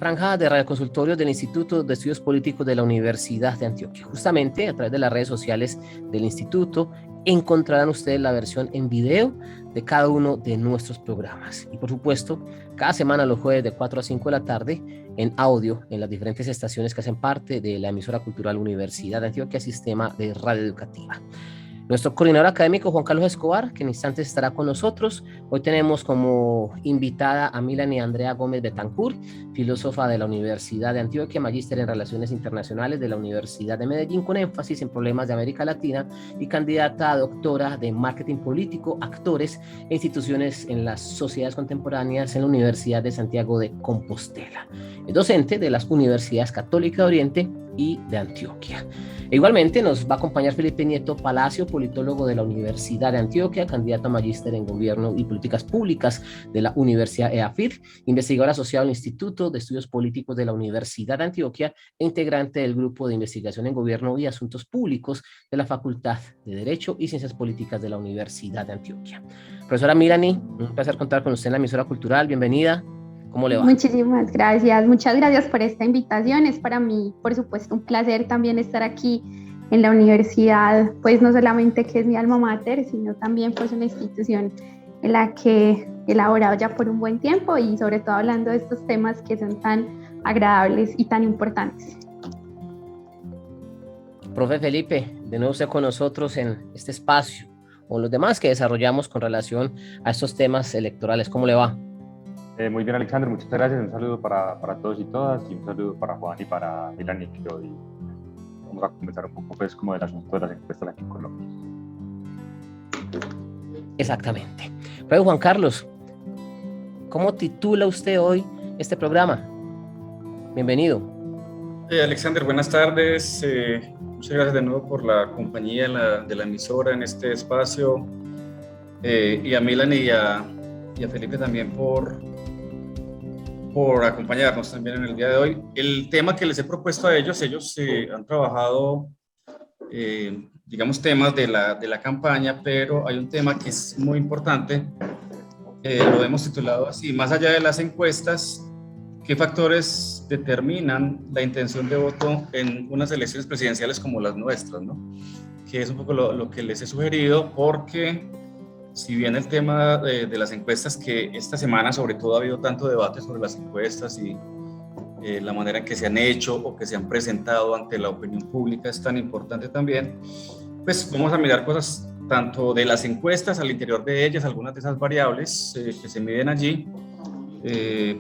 franja de radioconsultorio del Instituto de Estudios Políticos de la Universidad de Antioquia. Justamente a través de las redes sociales del instituto encontrarán ustedes la versión en video de cada uno de nuestros programas. Y por supuesto, cada semana los jueves de 4 a 5 de la tarde en audio en las diferentes estaciones que hacen parte de la emisora cultural Universidad de Antioquia, Sistema de Radio Educativa. Nuestro coordinador académico, Juan Carlos Escobar, que en instantes estará con nosotros. Hoy tenemos como invitada a Milani Andrea Gómez Betancourt, filósofa de la Universidad de Antioquia, magíster en Relaciones Internacionales de la Universidad de Medellín, con énfasis en problemas de América Latina y candidata a doctora de Marketing Político, Actores e Instituciones en las Sociedades Contemporáneas en la Universidad de Santiago de Compostela. Es docente de las Universidades Católica de Oriente y de Antioquia. E igualmente nos va a acompañar Felipe Nieto Palacio, politólogo de la Universidad de Antioquia, candidato a magíster en Gobierno y Políticas Públicas de la Universidad EAFID, investigador asociado al Instituto de Estudios Políticos de la Universidad de Antioquia e integrante del Grupo de Investigación en Gobierno y Asuntos Públicos de la Facultad de Derecho y Ciencias Políticas de la Universidad de Antioquia. Profesora Milani, un placer contar con usted en la emisora cultural. Bienvenida. ¿Cómo le va? Muchísimas gracias, muchas gracias por esta invitación. Es para mí, por supuesto, un placer también estar aquí en la universidad, pues no solamente que es mi alma mater, sino también pues una institución en la que he elaborado ya por un buen tiempo y sobre todo hablando de estos temas que son tan agradables y tan importantes. Profe Felipe, de nuevo usted con nosotros en este espacio, o los demás que desarrollamos con relación a estos temas electorales. ¿Cómo le va? Muy bien, Alexander, muchas gracias. Un saludo para todos y todas y un saludo para Juan y para Milani, que hoy vamos a comenzar un poco pues, como del asunto de las encuestas aquí en Colombia. Exactamente. Pero Juan Carlos, ¿cómo titula usted hoy este programa? Bienvenido. Alexander, buenas tardes. Muchas gracias de nuevo por la compañía de la emisora en este espacio y a Milani y a Felipe también por acompañarnos también en el día de hoy. El tema que les he propuesto a ellos han trabajado, digamos, temas de la campaña, pero hay un tema que es muy importante, lo hemos titulado así: más allá de las encuestas, ¿qué factores determinan la intención de voto en unas elecciones presidenciales como las nuestras, ¿no? Que es un poco lo que les he sugerido, porque si bien el tema de las encuestas, que esta semana sobre todo ha habido tanto debate sobre las encuestas y la manera en que se han hecho o que se han presentado ante la opinión pública es tan importante también, pues vamos a mirar cosas tanto de las encuestas al interior de ellas, algunas de esas variables que se miden allí.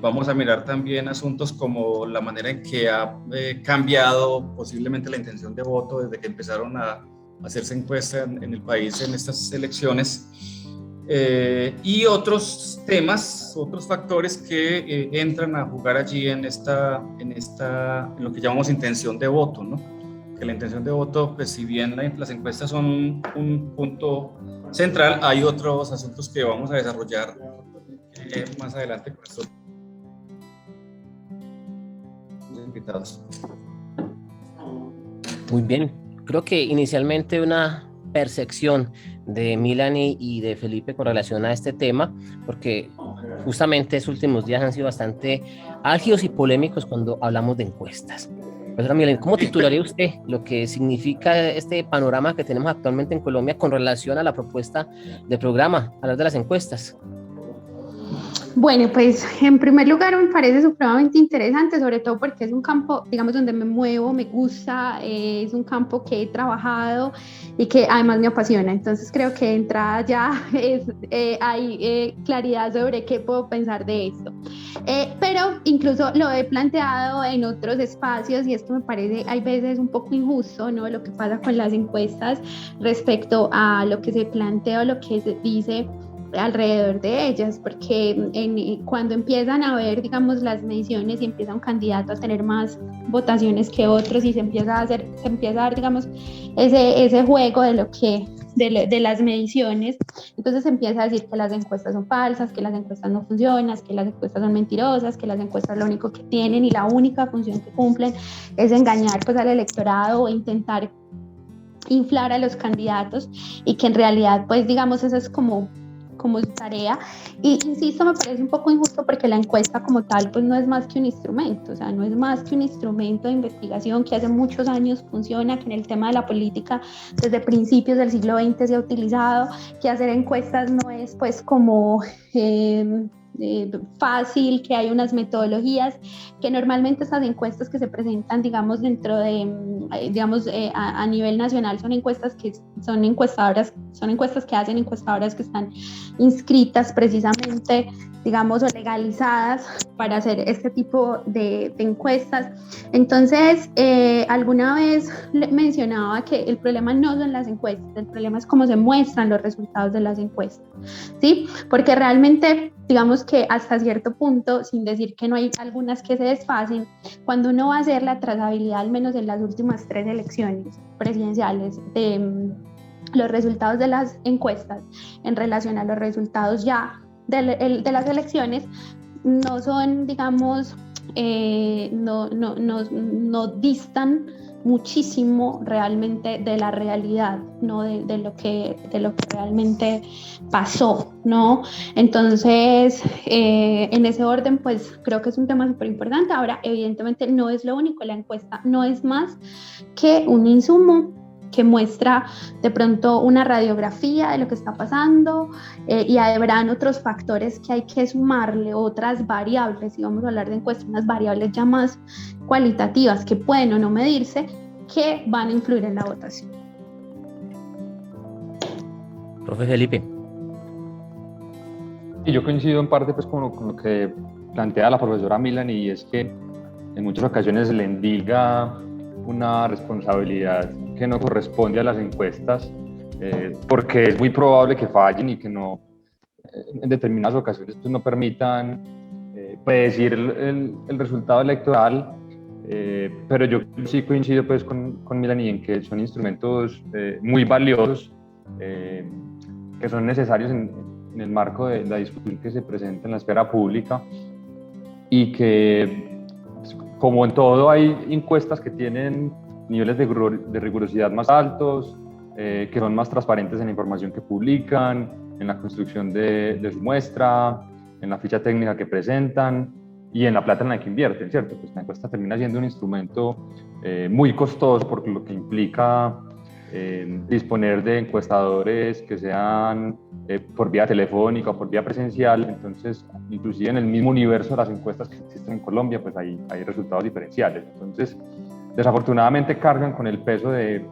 Vamos a mirar también asuntos como la manera en que ha cambiado posiblemente la intención de voto desde que empezaron a hacerse encuestas en el país en estas elecciones. Y otros temas, otros factores que entran a jugar allí en lo que llamamos intención de voto, ¿no? Que la intención de voto, pues si bien las encuestas son un punto central, hay otros asuntos que vamos a desarrollar más adelante con estos invitados. Muy bien, creo que inicialmente una percepción de Milani y de Felipe con relación a este tema, porque justamente estos últimos días han sido bastante álgidos y polémicos cuando hablamos de encuestas. Profesora Milani, ¿cómo titularía usted lo que significa este panorama que tenemos actualmente en Colombia con relación a la propuesta de programa, hablar de las encuestas? Bueno, pues en primer lugar me parece supremamente interesante, sobre todo porque es un campo, digamos, donde me muevo, me gusta, es un campo que he trabajado y que además me apasiona. Entonces creo que de entrada ya hay claridad sobre qué puedo pensar de esto. Pero incluso lo he planteado en otros espacios y es que me parece hay veces un poco injusto, ¿no? Lo que pasa con las encuestas respecto a lo que se plantea o lo que se dice alrededor de ellas, porque cuando empiezan a ver, digamos, las mediciones y empieza un candidato a tener más votaciones que otros y se empieza a dar, digamos, ese juego de las mediciones, entonces se empieza a decir que las encuestas son falsas, que las encuestas no funcionan, que las encuestas son mentirosas, que las encuestas lo único que tienen y la única función que cumplen es engañar pues al electorado o intentar inflar a los candidatos, y que en realidad pues digamos eso es como como tarea. Y insisto, me parece un poco injusto porque la encuesta como tal pues no es más que un instrumento, o sea, no es más que un instrumento de investigación que hace muchos años funciona, que en el tema de la política desde principios del siglo XX se ha utilizado, que hacer encuestas no es pues como fácil, que hay unas metodologías, que normalmente estas encuestas que se presentan, digamos, dentro de, a nivel nacional son encuestas que son encuestadoras, son encuestas que hacen encuestadoras que están inscritas precisamente, digamos, o legalizadas para hacer este tipo de encuestas. Entonces, alguna vez mencionaba que el problema no son las encuestas, el problema es cómo se muestran los resultados de las encuestas, ¿sí? Porque realmente, digamos que hasta cierto punto, sin decir que no hay algunas que se desfasen, cuando uno va a hacer la trazabilidad, al menos en las últimas 3 elecciones presidenciales, de los resultados de las encuestas en relación a los resultados ya de las elecciones, no son, digamos, no distan muchísimo realmente de la realidad, ¿no? de lo que realmente pasó, ¿no? Entonces, en ese orden, pues creo que es un tema súper importante. Ahora, evidentemente, no es lo único, la encuesta no es más que un insumo que muestra de pronto una radiografía de lo que está pasando, y habrán otros factores que hay que sumarle, otras variables, y vamos a hablar de encuestas, unas variables ya más cualitativas que pueden o no medirse, que van a influir en la votación. Profe Felipe. Y yo coincido en parte pues con lo que plantea la profesora Milan, y es que en muchas ocasiones se le endilga una responsabilidad que no corresponde a las encuestas, porque es muy probable que fallen y que no, en determinadas ocasiones pues no permitan predecir el resultado electoral, pero yo sí coincido pues con Milani en que son instrumentos muy valiosos, que son necesarios en el marco de la discusión que se presenta en la esfera pública, y que, como en todo, hay encuestas que tienen niveles de rigurosidad más altos, que son más transparentes en la información que publican, en la construcción de su muestra, en la ficha técnica que presentan y en la plata en la que invierten, ¿cierto? Pues la encuesta termina siendo un instrumento muy costoso, por lo que implica disponer de encuestadores que sean por vía telefónica o por vía presencial. Entonces, inclusive en el mismo universo de las encuestas que existen en Colombia, pues hay resultados diferenciales. Entonces, desafortunadamente cargan con el peso de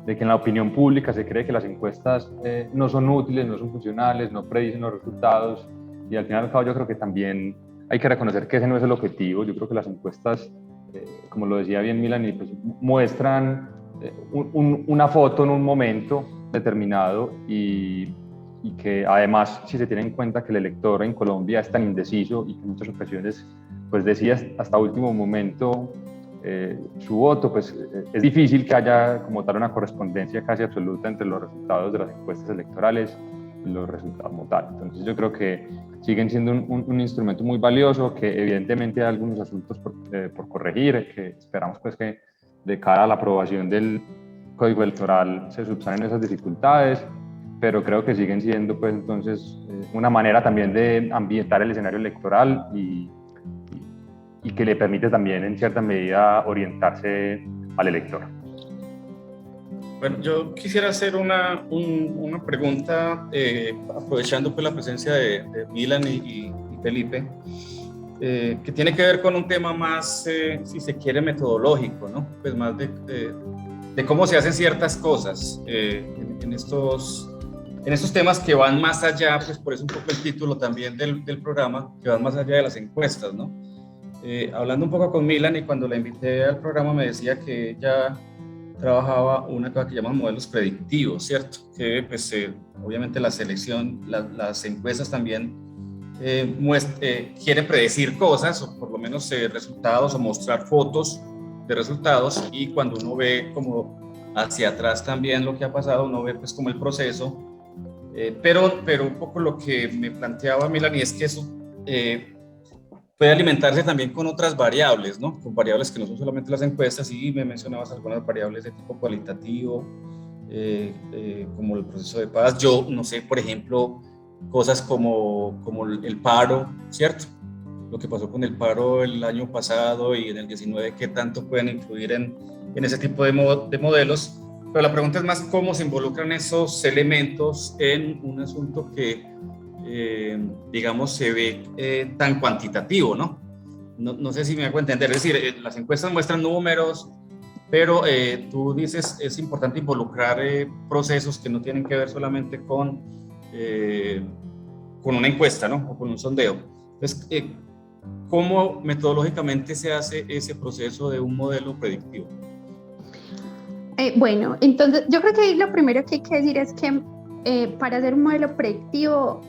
que en la opinión pública se cree que las encuestas no son útiles, no son funcionales, no predicen los resultados, y al fin y al cabo yo creo que también hay que reconocer que ese no es el objetivo. Yo creo que las encuestas, como lo decía bien Milani, pues muestran una foto en un momento determinado, y que además, si se tiene en cuenta que el elector en Colombia es tan indeciso y que en muchas ocasiones pues decide hasta último momento su voto, pues es difícil que haya como tal una correspondencia casi absoluta entre los resultados de las encuestas electorales y los resultados como tal. Entonces yo creo que siguen siendo un instrumento muy valioso, que evidentemente hay algunos asuntos por corregir, que esperamos pues que de cara a la aprobación del Código Electoral se subsanen esas dificultades, pero creo que siguen siendo pues entonces una manera también de ambientar el escenario electoral y que le permite también en cierta medida orientarse al elector. Bueno, yo quisiera hacer una pregunta, aprovechando pues la presencia de Milan y Felipe, que tiene que ver con un tema más, si se quiere, metodológico, ¿no? Pues más de cómo se hacen ciertas cosas en estos temas que van más allá, pues por eso un poco el título también del programa, que van más allá de las encuestas, ¿no? Hablando un poco con Milan, y cuando la invité al programa me decía que ella trabajaba una cosa que llaman modelos predictivos, ¿cierto? Que pues obviamente la selección, las encuestas también quieren predecir cosas, o por lo menos resultados, o mostrar fotos de resultados, y cuando uno ve como hacia atrás también lo que ha pasado, uno ve pues como el proceso, pero un poco lo que me planteaba Milan, y es que eso puede alimentarse también con otras variables, ¿no? Con variables que no son solamente las encuestas, y me mencionabas algunas variables de tipo cualitativo, como el proceso de paz. Yo no sé, por ejemplo, cosas como el paro, ¿cierto? Lo que pasó con el paro el año pasado y en el 19, qué tanto pueden influir en ese tipo de modelos. Pero la pregunta es más cómo se involucran esos elementos en un asunto que, digamos, se ve tan cuantitativo, ¿no? No sé si me hago entender. Es decir, las encuestas muestran números, pero tú dices es importante involucrar procesos que no tienen que ver solamente con una encuesta, ¿no? O con un sondeo. Entonces, ¿cómo metodológicamente se hace ese proceso de un modelo predictivo? Bueno, entonces yo creo que lo primero que hay que decir es que para hacer un modelo predictivo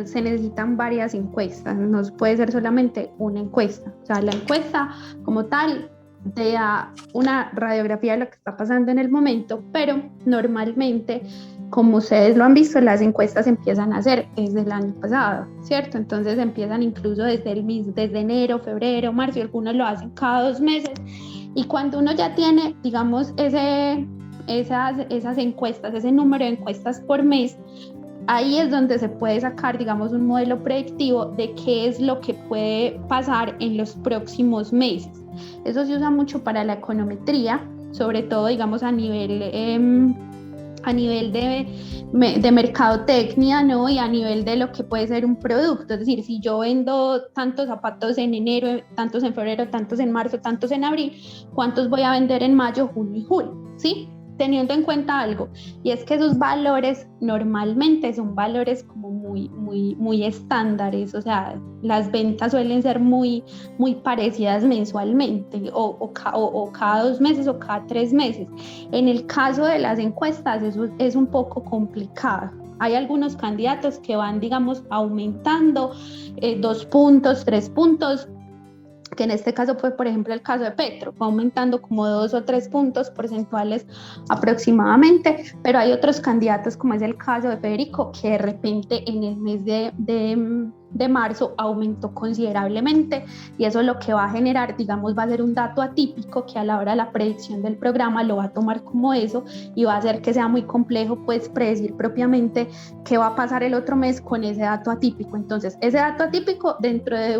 se necesitan varias encuestas, no puede ser solamente una encuesta. O sea, la encuesta como tal te da una radiografía de lo que está pasando en el momento, pero normalmente, como ustedes lo han visto, las encuestas empiezan a hacer desde el año pasado, ¿cierto? Entonces empiezan incluso desde enero, febrero, marzo, y algunos lo hacen cada 2 meses. Y cuando uno ya tiene, digamos, esas encuestas, ese número de encuestas por mes, ahí es donde se puede sacar, digamos, un modelo predictivo de qué es lo que puede pasar en los próximos meses. Eso se usa mucho para la econometría, sobre todo, digamos, a nivel de mercadotecnia, ¿no? Y a nivel de lo que puede ser un producto. Es decir, si yo vendo tantos zapatos en enero, tantos en febrero, tantos en marzo, tantos en abril, ¿cuántos voy a vender en mayo, junio y julio? ¿Sí? Teniendo en cuenta algo, y es que esos valores normalmente son valores como muy estándares, o sea, las ventas suelen ser muy parecidas mensualmente o cada 2 meses o cada 3 meses. En el caso de las encuestas eso es un poco complicado. Hay algunos candidatos que van, digamos, aumentando 2 puntos, 3 puntos, que en este caso fue, por ejemplo, el caso de Petro, fue aumentando como 2 o 3 puntos porcentuales aproximadamente, pero hay otros candidatos, como es el caso de Federico, que de repente en el mes de marzo aumentó considerablemente, y eso lo que va a generar, digamos, va a ser un dato atípico que a la hora de la predicción del programa lo va a tomar como eso, y va a hacer que sea muy complejo pues predecir propiamente qué va a pasar el otro mes con ese dato atípico. Entonces, ese dato atípico dentro de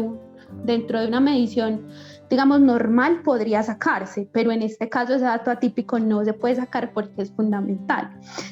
una medición, digamos, normal podría sacarse, pero en este caso ese dato atípico no se puede sacar porque es fundamental.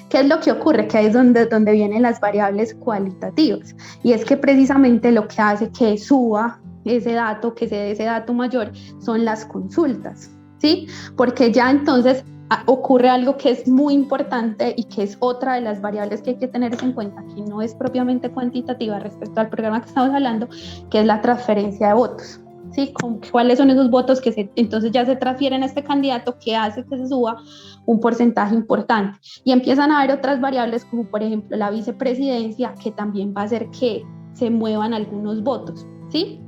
¿Qué es lo que ocurre? Que ahí es donde vienen las variables cualitativas, y es que precisamente lo que hace que suba ese dato, que se dé ese dato mayor, son las consultas, ¿sí? Porque ya entonces ocurre algo que es muy importante y que es otra de las variables que hay que tener en cuenta, que no es propiamente cuantitativa respecto al programa que estamos hablando, que es la transferencia de votos. ¿Sí? ¿Cuáles son esos votos que entonces ya se transfieren a este candidato, que hace que se suba un porcentaje importante? Y empiezan a haber otras variables, como por ejemplo la vicepresidencia, que también va a hacer que se muevan algunos votos, ¿sí?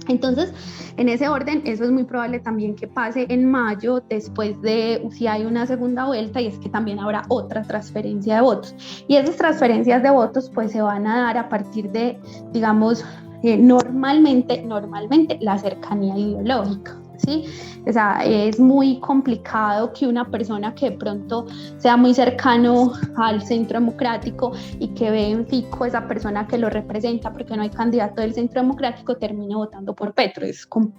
Entonces, en ese orden, eso es muy probable también que pase en mayo, después de si hay una segunda vuelta, y es que también habrá otra transferencia de votos. Y esas transferencias de votos pues se van a dar a partir de, digamos, normalmente la cercanía ideológica, ¿sí? O sea, es muy complicado que una persona que de pronto sea muy cercano al centro democrático y que ve en Fico esa persona que lo representa, porque no hay candidato del centro democrático, termine votando por Petro.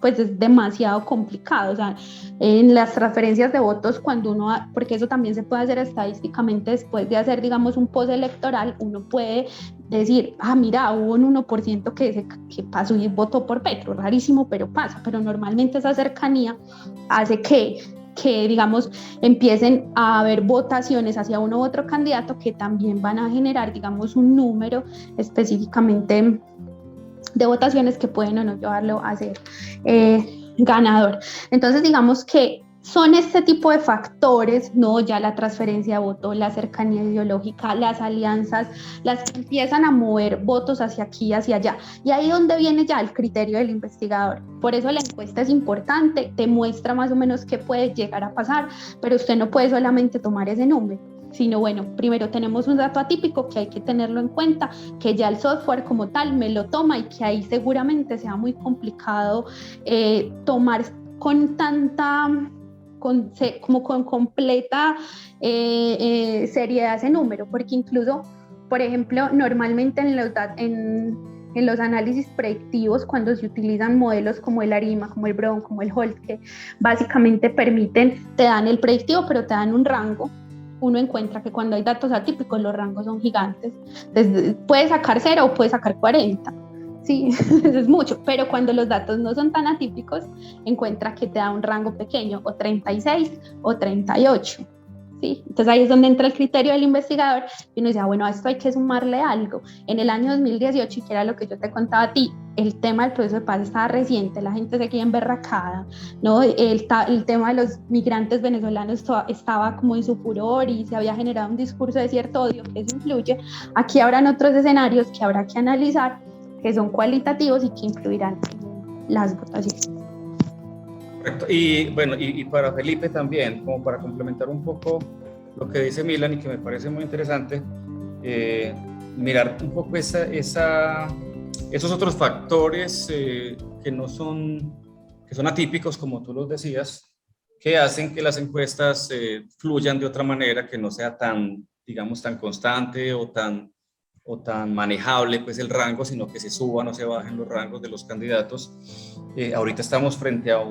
Pues es demasiado complicado. O sea, en las transferencias de votos, porque eso también se puede hacer estadísticamente después de hacer, digamos, un post electoral, uno puede decir, mira, hubo un 1% que pasó y votó por Petro, rarísimo, pero pasa. Pero normalmente esa cercanía hace que digamos, empiecen a haber votaciones hacia uno u otro candidato que también van a generar, digamos, un número específicamente de votaciones que pueden o no llevarlo a ser ganador. Entonces, digamos que son este tipo de factores, no ya la transferencia de voto, la cercanía ideológica, las alianzas, las que empiezan a mover votos hacia aquí y hacia allá. Y ahí es donde viene ya el criterio del investigador. Por eso la encuesta es importante, te muestra más o menos qué puede llegar a pasar, pero usted no puede solamente tomar ese número, sino bueno, primero tenemos un dato atípico que hay que tenerlo en cuenta, que ya el software como tal me lo toma, y que ahí seguramente sea muy complicado tomar con como con completa seriedad ese número, porque incluso, por ejemplo, normalmente en los análisis predictivos, cuando se utilizan modelos como el ARIMA, como el Brown, como el Holt, que básicamente te dan el predictivo, pero te dan un rango, uno encuentra que cuando hay datos atípicos los rangos son gigantes. Entonces, puedes sacar 0 o puedes sacar 40. Sí, eso es mucho, pero cuando los datos no son tan atípicos, encuentra que te da un rango pequeño, o 36 o 38. ¿Sí? Entonces ahí es donde entra el criterio del investigador y uno dice, bueno, a esto hay que sumarle algo. En el año 2018, y que era lo que yo te contaba a ti, el tema del proceso de paz estaba reciente, la gente seguía emberracada, ¿no? El tema de los migrantes venezolanos estaba como en su furor y se había generado un discurso de cierto odio, que eso influye. Aquí habrán otros escenarios que habrá que analizar, que son cualitativos y que incluirán las votaciones. Correcto. Y bueno, y para Felipe también, como para complementar un poco lo que dice Milan y que me parece muy interesante, mirar un poco esos otros factores que son atípicos, como tú los decías, que hacen que las encuestas fluyan de otra manera, que no sea tan, digamos, tan constante o tan manejable pues el rango, sino que se suban o se bajen los rangos de los candidatos. Ahorita estamos frente a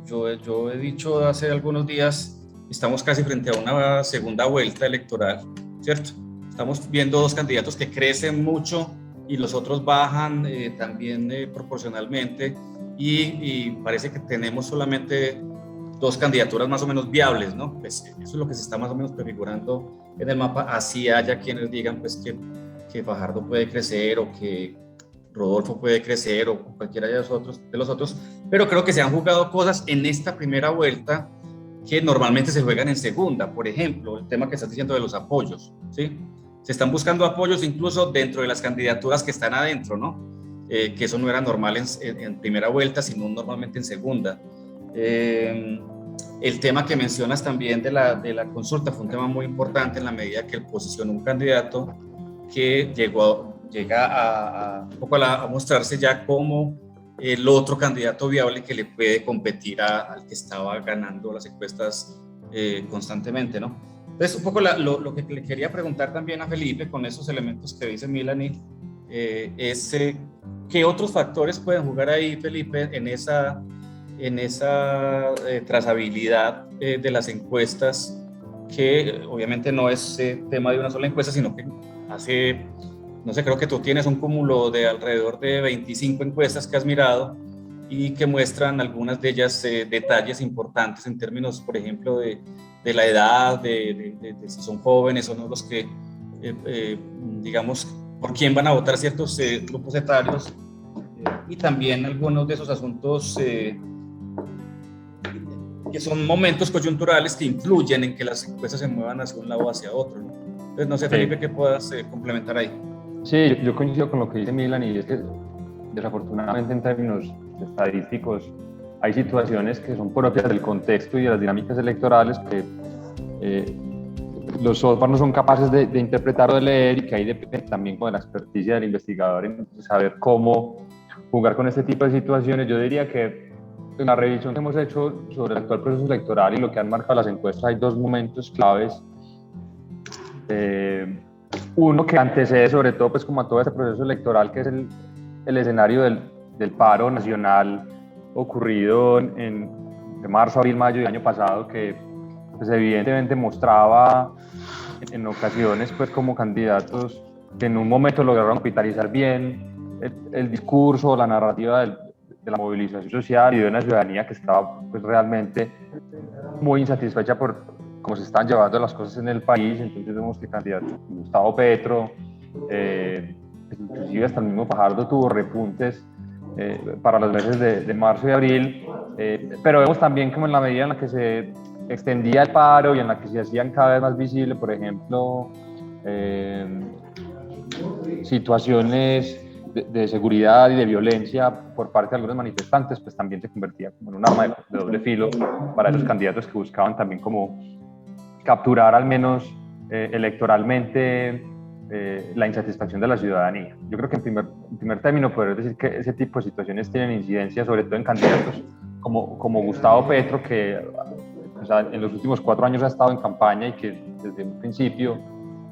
yo he dicho hace algunos días, estamos casi frente a una segunda vuelta electoral, ¿cierto? Estamos viendo dos candidatos que crecen mucho y los otros bajan también proporcionalmente y parece que tenemos solamente dos candidaturas más o menos viables, ¿no? Pues eso es lo que se está más o menos prefigurando en el mapa, así haya quienes digan pues que Fajardo puede crecer o que Rodolfo puede crecer o cualquiera de los otros, pero creo que se han jugado cosas en esta primera vuelta que normalmente se juegan en segunda. Por ejemplo, el tema que estás diciendo de los apoyos, ¿sí? Se están buscando apoyos incluso dentro de las candidaturas que están adentro, ¿no? Que eso no era normal en primera vuelta, sino normalmente en segunda. El tema que mencionas también de la consulta fue un tema muy importante en la medida que posicionó un candidato que llega un poco a mostrarse ya como el otro candidato viable que le puede competir al que estaba ganando las encuestas constantemente, ¿no? Entonces, un poco lo que le quería preguntar también a Felipe con esos elementos que dice Milani es ¿qué otros factores pueden jugar ahí, Felipe, en esa trazabilidad de las encuestas, que obviamente no es tema de una sola encuesta, sino que no sé, creo que tú tienes un cúmulo de alrededor de 25 encuestas que has mirado y que muestran algunas de ellas detalles importantes en términos, por ejemplo, de la edad, de si son jóvenes o no los que, digamos, por quién van a votar ciertos grupos etarios, y también algunos de esos asuntos que son momentos coyunturales que influyen en que las encuestas se muevan hacia un lado o hacia otro, ¿no? Entonces, no sé, Felipe, ¿qué puedas complementar ahí? Sí, yo coincido con lo que dice Milan, y es que desafortunadamente en términos estadísticos hay situaciones que son propias del contexto y de las dinámicas electorales que los software no son capaces de interpretar o de leer, y que ahí depende también con la experticia del investigador en saber cómo jugar con este tipo de situaciones. Yo diría que en la revisión que hemos hecho sobre el actual proceso electoral y lo que han marcado las encuestas, hay dos momentos claves. Uno que antecede sobre todo pues como a todo este proceso electoral, que es el escenario del paro nacional ocurrido de marzo, abril, mayo del año pasado, que pues evidentemente mostraba en ocasiones pues como candidatos que en un momento lograron capitalizar bien el discurso, la narrativa de la movilización social y de una ciudadanía que estaba pues realmente muy insatisfecha por cómo se están llevando las cosas en el país. Entonces vemos que candidatos como Gustavo Petro, inclusive hasta el mismo Fajardo tuvo repuntes para los meses de marzo y abril, pero vemos también como en la medida en la que se extendía el paro y en la que se hacían cada vez más visibles, por ejemplo, situaciones de seguridad y de violencia por parte de algunos manifestantes, pues también se convertía como en un arma de doble filo para esos candidatos que buscaban también como capturar al menos electoralmente la insatisfacción de la ciudadanía. Yo creo que en primer término poder decir que ese tipo de situaciones tienen incidencia sobre todo en candidatos como Gustavo Petro, que sea, en los últimos 4 años ha estado en campaña y que desde un principio,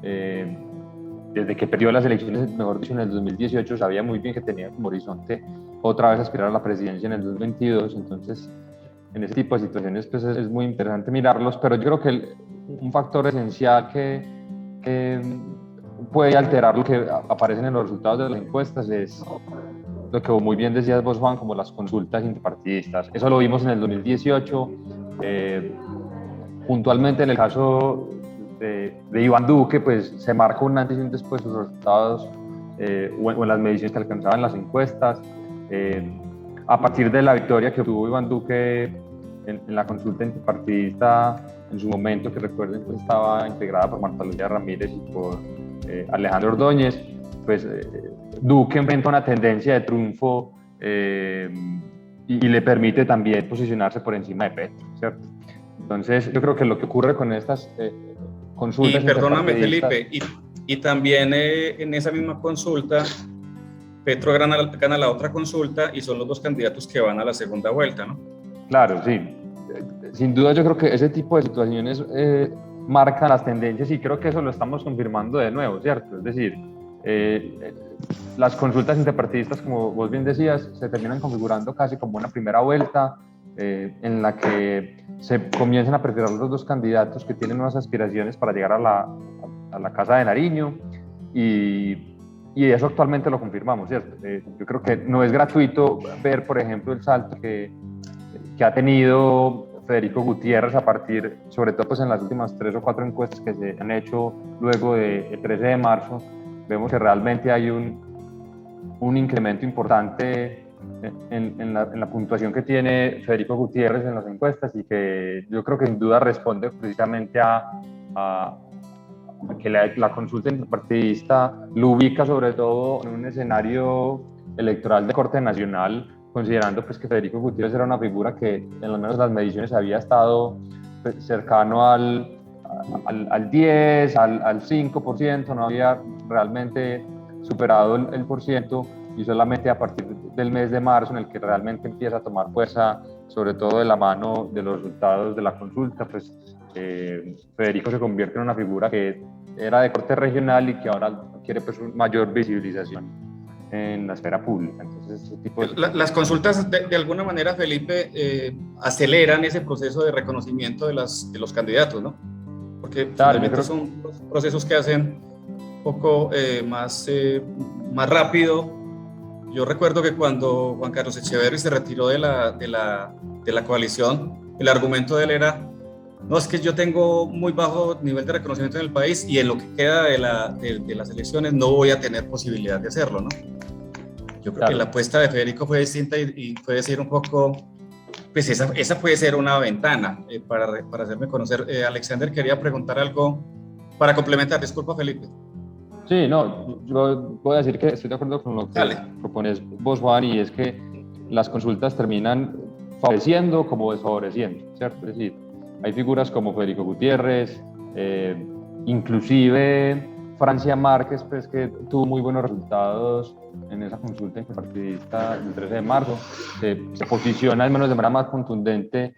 desde que perdió las elecciones, mejor dicho, en el 2018, sabía muy bien que tenía como horizonte otra vez aspirar a la presidencia en el 2022. Entonces, en ese tipo de situaciones pues es muy interesante mirarlos, pero yo creo que un factor esencial que puede alterar lo que aparecen en los resultados de las encuestas es lo que muy bien decías vos, Juan, como las consultas interpartidistas. Eso lo vimos en el 2018, puntualmente en el caso de Iván Duque, pues se marca un antes y un después de sus resultados o en las mediciones que alcanzaban las encuestas. A partir de la victoria que obtuvo Iván Duque en la consulta interpartidista, en su momento, que recuerden, pues estaba integrada por Marta Lucía Ramírez y por Alejandro Ordóñez, pues Duque enfrenta una tendencia de triunfo y le permite también posicionarse por encima de Petro, ¿cierto? Entonces, yo creo que lo que ocurre con estas consultas... Y perdóname, Felipe, y también en esa misma consulta, Petro gana la otra consulta y son los 2 candidatos que van a la segunda vuelta, ¿no? Claro, sí. Sin duda yo creo que ese tipo de situaciones marcan las tendencias y creo que eso lo estamos confirmando de nuevo, ¿cierto? Es decir, las consultas interpartidistas, como vos bien decías, se terminan configurando casi como una primera vuelta en la que se comienzan a perfilar los 2 candidatos que tienen unas aspiraciones para llegar a la Casa de Nariño y eso actualmente lo confirmamos, ¿cierto? Yo creo que no es gratuito ver, por ejemplo, el salto que ha tenido Federico Gutiérrez a partir, sobre todo pues en las últimas 3 o 4 encuestas que se han hecho luego del 13 de marzo, vemos que realmente hay un incremento importante en la puntuación que tiene Federico Gutiérrez en las encuestas y que yo creo que sin duda responde precisamente a que la consulta interpartidista lo ubica sobre todo en un escenario electoral de corte nacional, considerando pues que Federico Gutiérrez era una figura que en lo menos las mediciones había estado pues, cercano al 10, al 5%, no había realmente superado el por ciento, y solamente a partir del mes de marzo en el que realmente empieza a tomar fuerza, sobre todo de la mano de los resultados de la consulta, pues Federico se convierte en una figura que era de corte regional y que ahora quiere pues mayor visibilización en la esfera pública. Entonces, ese tipo de... Las consultas de alguna manera, Felipe, aceleran ese proceso de reconocimiento de los candidatos, ¿no? Porque claro, finalmente son procesos que hacen un poco más rápido. Yo recuerdo que cuando Juan Carlos Echeverri se retiró de la coalición, el argumento de él era: no, es que yo tengo muy bajo nivel de reconocimiento en el país y en lo que queda de las elecciones no voy a tener posibilidad de hacerlo, ¿no? Yo creo que la apuesta de Federico fue distinta y fue decir un poco, pues esa puede ser una ventana para hacerme conocer. Alexander quería preguntar algo para complementar. Disculpa, Felipe. Sí, no, yo voy a decir que estoy de acuerdo con lo que propones vos, Juan, y es que las consultas terminan favoreciendo como desfavoreciendo, ¿cierto? Es decir, hay figuras como Federico Gutiérrez, inclusive Francia Márquez, pues, que tuvo muy buenos resultados en esa consulta interpartidista del 13 de marzo, se posiciona al menos de manera más contundente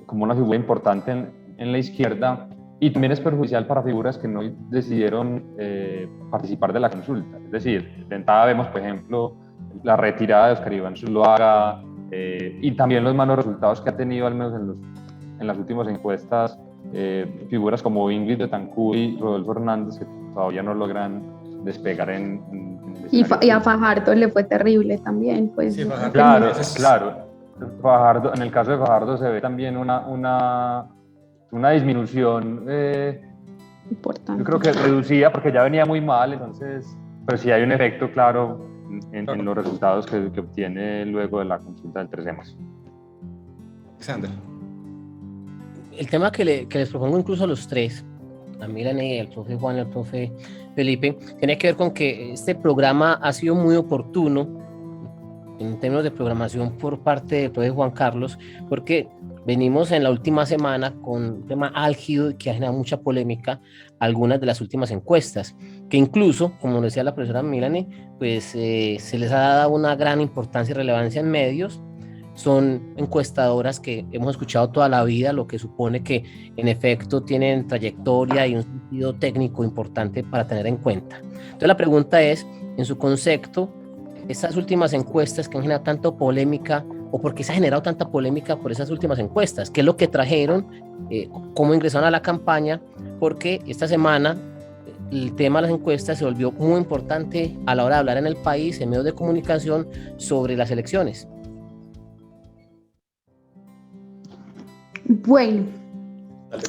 como una figura importante en la izquierda, y también es perjudicial para figuras que no decidieron participar de la consulta. Es decir, de entrada vemos, por ejemplo, la retirada de Oscar Iván Zuluaga y también los malos resultados que ha tenido, al menos en las últimas encuestas, figuras como Ingrid Betancourt y Rodolfo Hernández, que todavía no logran despegar y a Fajardo le fue terrible también, pues. Sí, claro. Fajardo, en el caso de Fajardo se ve también una disminución importante. Yo creo que reducida porque ya venía muy mal, entonces, pero sí hay un efecto claro en los resultados que obtiene luego de la consulta del 13 de marzo. Alexander. El tema que les propongo incluso a los tres, a Milani, al profe Juan y al profe Felipe, tiene que ver con que este programa ha sido muy oportuno en términos de programación por parte del profe Juan Carlos, porque venimos en la última semana con un tema álgido que ha generado mucha polémica, algunas de las últimas encuestas, que incluso, como decía la profesora Milani, pues se les ha dado una gran importancia y relevancia en medios, son encuestadoras que hemos escuchado toda la vida, lo que supone que en efecto tienen trayectoria y un sentido técnico importante para tener en cuenta. Entonces la pregunta es, en su concepto, esas últimas encuestas que han generado tanta polémica, o por qué se ha generado tanta polémica por esas últimas encuestas, qué es lo que trajeron, cómo ingresaron a la campaña, porque esta semana el tema de las encuestas se volvió muy importante a la hora de hablar en el país, en medios de comunicación, sobre las elecciones. Bueno,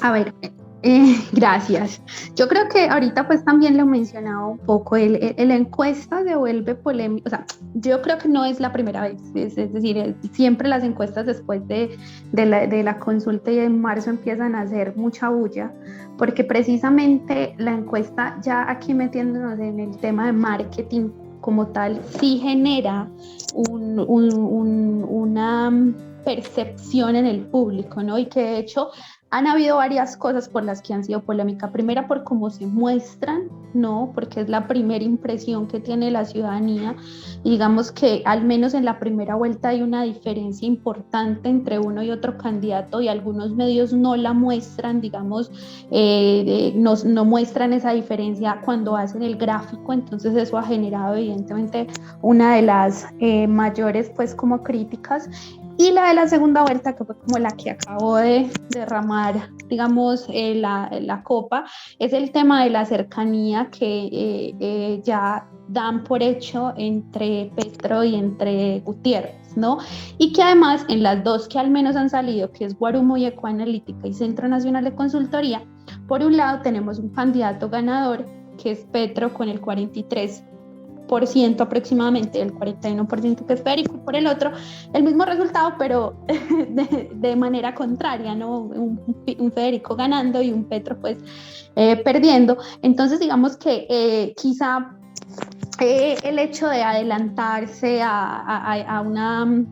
a ver, gracias. Yo creo que ahorita pues también lo mencionaba un poco, la encuesta se vuelve polémica, o sea, yo creo que no es la primera vez, es decir, siempre las encuestas después de la consulta y en marzo empiezan a hacer mucha bulla, porque precisamente la encuesta, ya aquí metiéndonos en el tema de marketing como tal, sí genera una percepción en el público, ¿no? Y que de hecho han habido varias cosas por las que han sido polémica. Primera, por cómo se muestran, ¿no? Porque es la primera impresión que tiene la ciudadanía. Y digamos que al menos en la primera vuelta hay una diferencia importante entre uno y otro candidato y algunos medios no la muestran, digamos, no muestran esa diferencia cuando hacen el gráfico. Entonces eso ha generado evidentemente una de las mayores, pues, como críticas. Y la de la segunda vuelta, que fue como la que acabó de derramar, digamos, la copa, es el tema de la cercanía que ya dan por hecho entre Petro y entre Gutiérrez, ¿no? Y que además en las dos que al menos han salido, que es Guarumo y Ecoanalítica y Centro Nacional de Consultoría, por un lado tenemos un candidato ganador, que es Petro con el 43% aproximadamente, el 41% que es Federico, y por el otro el mismo resultado, pero de manera contraria, ¿no? Un Federico ganando y un Petro pues perdiendo. Entonces digamos que quizá el hecho de adelantarse a una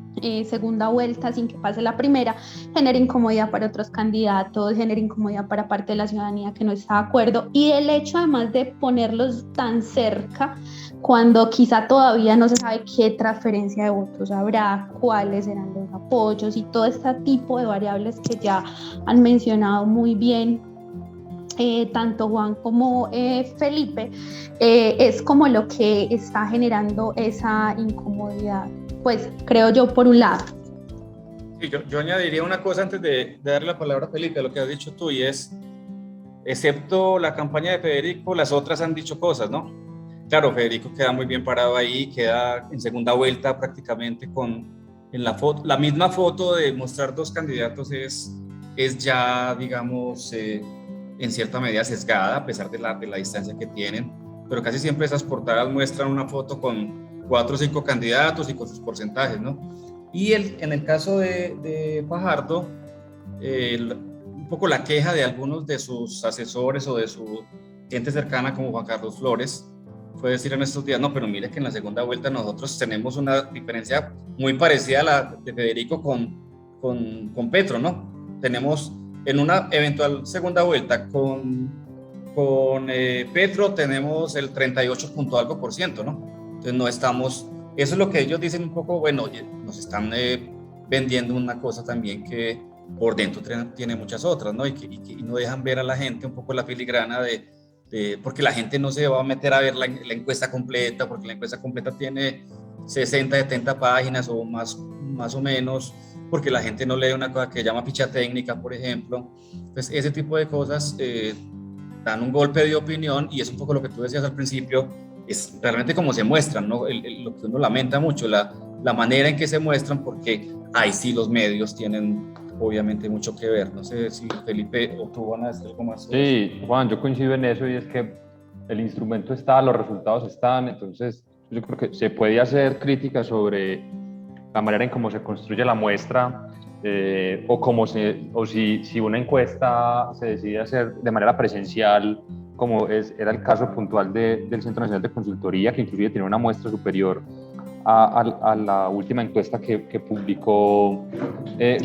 segunda vuelta sin que pase la primera genera incomodidad para otros candidatos, genera incomodidad para parte de la ciudadanía que no está de acuerdo, y el hecho además de ponerlos tan cerca cuando quizá todavía no se sabe qué transferencia de votos habrá, cuáles serán los apoyos y todo este tipo de variables que ya han mencionado muy bien tanto Juan como Felipe, es como lo que está generando esa incomodidad, pues creo yo, por un lado. Sí, yo añadiría una cosa antes de darle la palabra a Felipe, a lo que has dicho tú, y es, excepto la campaña de Federico, las otras han dicho cosas, ¿no? Claro, Federico queda muy bien parado ahí, queda en segunda vuelta prácticamente en la misma foto de mostrar dos candidatos es ya, digamos, en cierta medida sesgada, a pesar de la distancia que tienen, pero casi siempre esas portadas muestran una foto con 4 o 5 candidatos y con sus porcentajes, ¿no? Y en el caso de Fajardo, un poco la queja de algunos de sus asesores o de su gente cercana como Juan Carlos Flores, fue decir en estos días, no, pero mire que en la segunda vuelta nosotros tenemos una diferencia muy parecida a la de Federico con Petro, ¿no? Tenemos en una eventual segunda vuelta con Petro tenemos el 38 punto algo por ciento, ¿no? Entonces no estamos, eso es lo que ellos dicen un poco, bueno, nos están vendiendo una cosa también que por dentro tiene muchas otras, ¿no? Y no dejan ver a la gente un poco la filigrana porque la gente no se va a meter a ver la encuesta completa, porque la encuesta completa tiene 60, 70 páginas o más o menos, porque la gente no lee una cosa que se llama ficha técnica, por ejemplo. Entonces, ese tipo de cosas dan un golpe de opinión, y es un poco lo que tú decías al principio, es realmente como se muestran, ¿no? Lo que uno lamenta mucho, la manera en que se muestran, porque ahí sí los medios tienen obviamente mucho que ver. No sé si Felipe o tú van a decir algo más. Sí, Juan, yo coincido en eso, y es que el instrumento está, los resultados están, entonces yo creo que se puede hacer crítica sobre la manera en cómo se construye la muestra, o si una encuesta se decide hacer de manera presencial, como era el caso puntual del Centro Nacional de Consultoría, que inclusive tiene una muestra superior a la última encuesta que publicó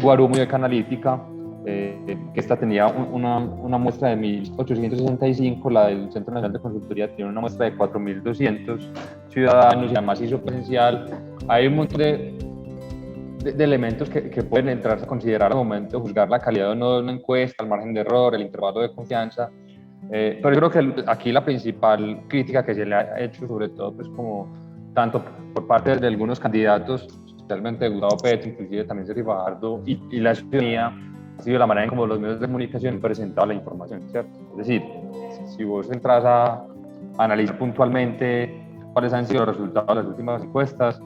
Guarumo y Ecoanalítica, que esta tenía una muestra de 1.865, la del Centro Nacional de Consultoría tiene una muestra de 4.200 ciudadanos, y además hizo presencial. Hay un montón de elementos que pueden entrar a considerar al momento de juzgar la calidad o no de una encuesta, el margen de error, el intervalo de confianza. Pero yo creo que aquí la principal crítica que se le ha hecho, sobre todo, pues como tanto por parte de algunos candidatos, especialmente Gustavo Petro, inclusive también Sergio Fajardo y la ciudadanía, ha sido la manera en cómo los medios de comunicación han presentado la información, ¿cierto? Es decir, si vos entras a analizar puntualmente cuáles han sido los resultados de las últimas encuestas,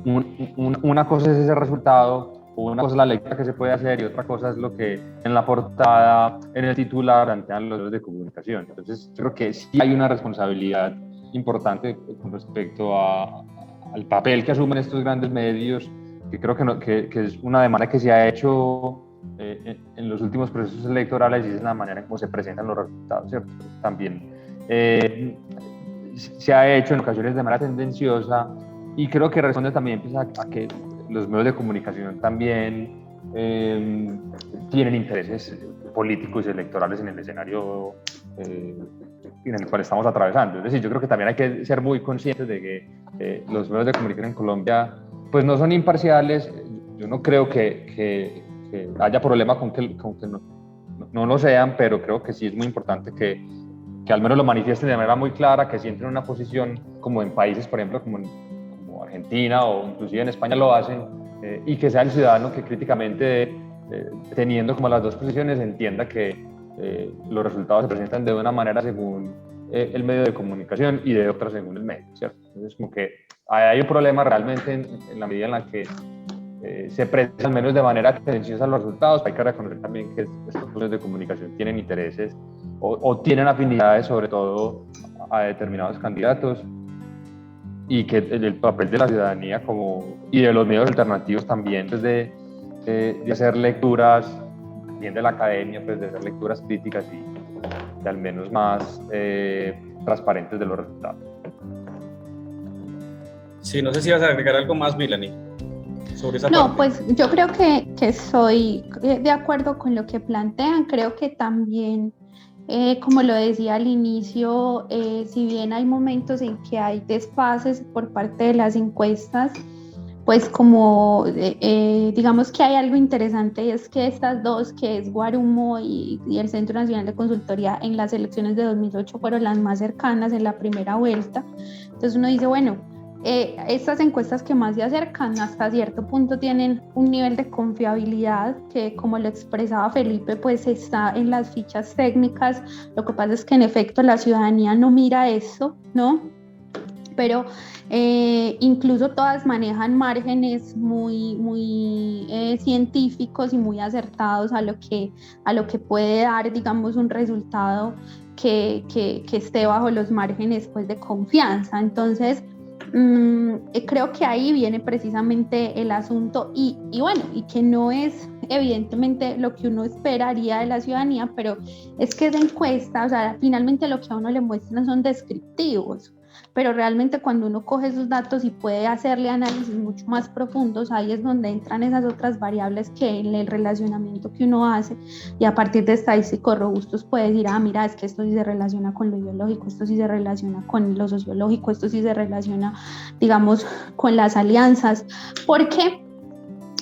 una cosa es ese resultado, una cosa es la lectura que se puede hacer y otra cosa es lo que en la portada, en el titular, plantean los medios de comunicación. Entonces, creo que sí hay una responsabilidad importante con respecto al papel que asumen estos grandes medios, que creo que es una demanda que se ha hecho en los últimos procesos electorales y es la manera en cómo se presentan los resultados, ¿cierto? También se ha hecho en ocasiones de manera tendenciosa y creo que responde también pues, a que los medios de comunicación también tienen intereses políticos y electorales en el escenario en el cual estamos atravesando. Es decir, yo creo que también hay que ser muy conscientes de que los medios de comunicación en Colombia pues no son imparciales. Yo no creo que haya problema con que no lo sean, pero creo que sí es muy importante que al menos lo manifiesten de manera muy clara, que sienten una posición como en países, por ejemplo, como Argentina o inclusive en España lo hacen, y que sea el ciudadano que críticamente, teniendo como las dos posiciones, entienda que los resultados se presentan de una manera según el medio de comunicación y de otra según el medio, ¿cierto? Entonces, como que hay un problema realmente en la medida en la que se presentan al menos de manera tendenciosa los resultados. Hay que reconocer también que estos medios de comunicación tienen intereses o tienen afinidades sobre todo a determinados candidatos, y que el papel de la ciudadanía y de los medios alternativos también pues de hacer lecturas, también de la academia, pues de hacer lecturas críticas y de al menos más transparentes de los resultados. Sí, no sé si vas a agregar algo más, Milani, sobre esa parte. No, pues yo creo que estoy de acuerdo con lo que plantean. Creo que también, como lo decía al inicio, si bien hay momentos en que hay desfases por parte de las encuestas, pues como digamos que hay algo interesante, y es que estas dos, que es Guarumo y el Centro Nacional de Consultoría, en las elecciones de 2008 fueron las más cercanas en la primera vuelta. Entonces uno dice, bueno, estas encuestas que más se acercan hasta cierto punto tienen un nivel de confiabilidad que, como lo expresaba Felipe, pues está en las fichas técnicas. Lo que pasa es que en efecto la ciudadanía no mira eso, ¿no? Pero incluso todas manejan márgenes muy científicos y muy acertados a lo que puede dar, digamos, un resultado que esté bajo los márgenes pues, de confianza. Entonces, creo que ahí viene precisamente el asunto y bueno, y que no es evidentemente lo que uno esperaría de la ciudadanía, pero es que esa encuesta, o sea, finalmente lo que a uno le muestran son descriptivos, pero realmente cuando uno coge esos datos y puede hacerle análisis mucho más profundos, ahí es donde entran esas otras variables que en el relacionamiento que uno hace, y a partir de estadísticos robustos puede decir, mira, es que esto sí se relaciona con lo ideológico, esto sí se relaciona con lo sociológico, esto sí se relaciona, digamos, con las alianzas, porque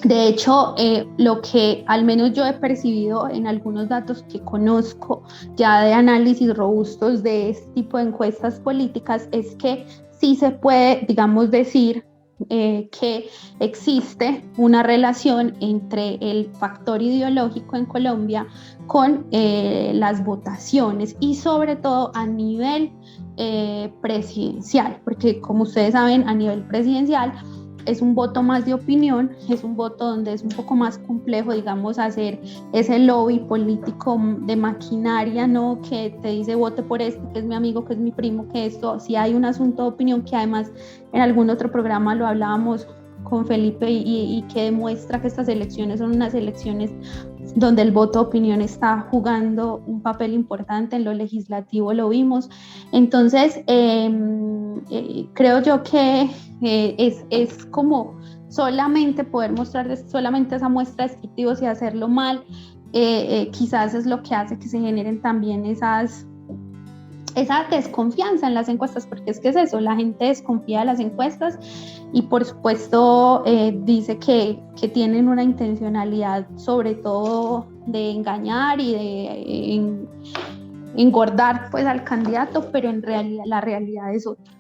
de hecho, lo que al menos yo he percibido en algunos datos que conozco ya de análisis robustos de este tipo de encuestas políticas es que sí se puede, digamos, decir que existe una relación entre el factor ideológico en Colombia con las votaciones y sobre todo a nivel presidencial, porque como ustedes saben, a nivel presidencial es un voto más de opinión, es un voto donde es un poco más complejo, digamos, hacer ese lobby político de maquinaria, ¿no? Que te dice vote por este, que es mi amigo, que es mi primo, que esto, si hay un asunto de opinión, que además en algún otro programa lo hablábamos con Felipe y que demuestra que estas elecciones son unas elecciones donde el voto de opinión está jugando un papel importante, en lo legislativo lo vimos. Entonces, creo yo que es como solamente poder mostrar solamente esa muestra de descriptivos y hacerlo mal, quizás es lo que hace que se generen también esas esa desconfianza en las encuestas, porque es que es eso, la gente desconfía de las encuestas y por supuesto dice que tienen una intencionalidad sobre todo de engañar y de engordar pues al candidato, pero en realidad la realidad es otra.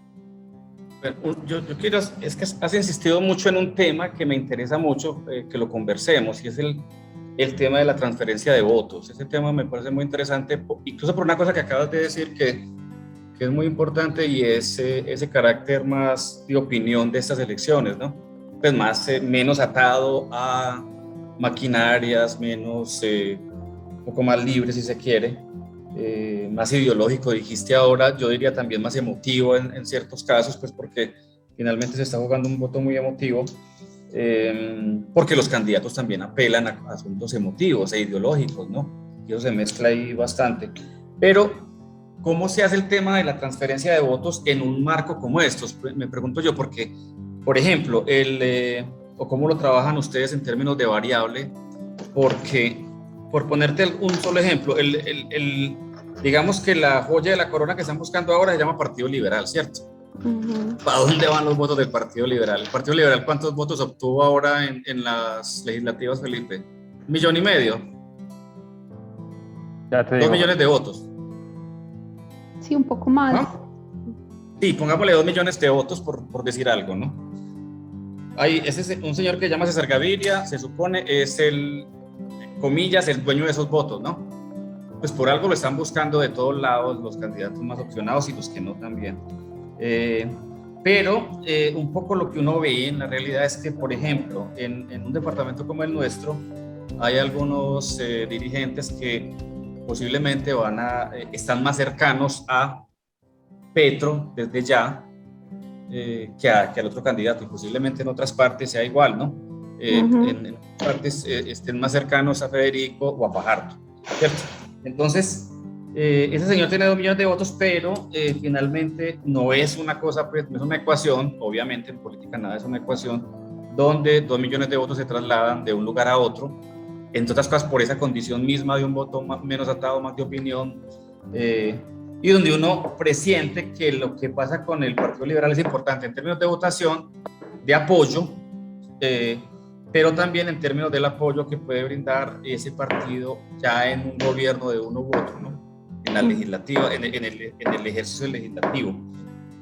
Yo quiero, es que has insistido mucho en un tema que me interesa mucho que lo conversemos, y es el tema de la transferencia de votos. Ese tema me parece muy interesante, incluso por una cosa que acabas de decir que es muy importante, y es ese carácter más de opinión de estas elecciones, ¿no? Pues más, menos atado a maquinarias, menos, un poco más libre si se quiere, más ideológico, dijiste ahora, yo diría también más emotivo en ciertos casos, pues porque finalmente se está jugando un voto muy emotivo, porque los candidatos también apelan a asuntos emotivos e ideológicos, ¿no? Y eso se mezcla ahí bastante. Pero, ¿cómo se hace el tema de la transferencia de votos en un marco como estos? Me pregunto yo, porque, por ejemplo, o cómo lo trabajan ustedes en términos de variable, porque, por ponerte un solo ejemplo, digamos que la joya de la corona que están buscando ahora se llama Partido Liberal, ¿cierto? ¿Para dónde van los votos del Partido Liberal? ¿El Partido Liberal cuántos votos obtuvo ahora en las legislativas, Felipe? 1,5 millones. Ya te 2 digo. millones de votos. Sí, un poco más. ¿No? Sí, pongámosle 2 millones de votos por decir algo, ¿no? Hay un señor que se llama César Gaviria, se supone es comillas, el dueño de esos votos, ¿no? Pues por algo lo están buscando de todos lados los candidatos más opcionados y los que no también. Pero un poco lo que uno ve en la realidad es que, por ejemplo, en un departamento como el nuestro, hay algunos dirigentes que posiblemente están más cercanos a Petro desde ya que al otro candidato, y posiblemente en otras partes sea igual, ¿no? En otras partes estén más cercanos a Federico o a Fajardo, ¿cierto? Entonces, ese señor tiene 2 millones de votos, pero finalmente no es una cosa, pues, no es una ecuación, obviamente en política nada es una ecuación, donde 2 millones de votos se trasladan de un lugar a otro, entre otras cosas por esa condición misma de un voto menos atado, más de opinión, y donde uno presiente que lo que pasa con el Partido Liberal es importante en términos de votación, de apoyo, pero también en términos del apoyo que puede brindar ese partido ya en un gobierno de uno u otro, ¿no? En la legislativa, en el ejercicio legislativo.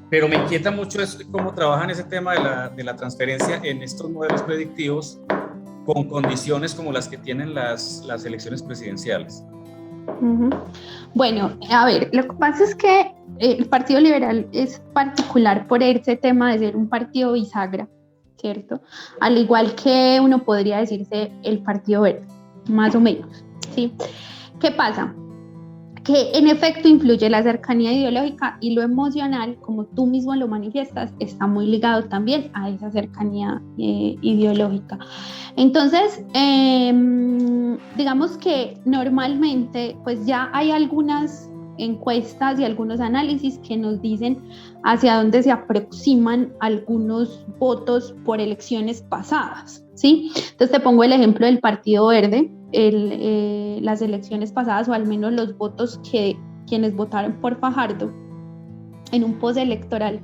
Pero me inquieta mucho es cómo trabajan ese tema de la transferencia en estos modelos predictivos con condiciones como las que tienen las elecciones presidenciales. Bueno, a ver, lo que pasa es que el Partido Liberal es particular por ese tema de ser un partido bisagra, ¿cierto? Al igual que uno podría decirse el Partido Verde, más o menos, ¿sí? ¿Qué pasa? Que en efecto influye la cercanía ideológica, y lo emocional, como tú mismo lo manifiestas, está muy ligado también a esa cercanía ideológica. Entonces, digamos que normalmente pues ya hay algunas encuestas y algunos análisis que nos dicen hacia dónde se aproximan algunos votos por elecciones pasadas, ¿sí? Entonces te pongo el ejemplo del Partido Verde. Las elecciones pasadas, o al menos los votos que quienes votaron por Fajardo en un postelectoral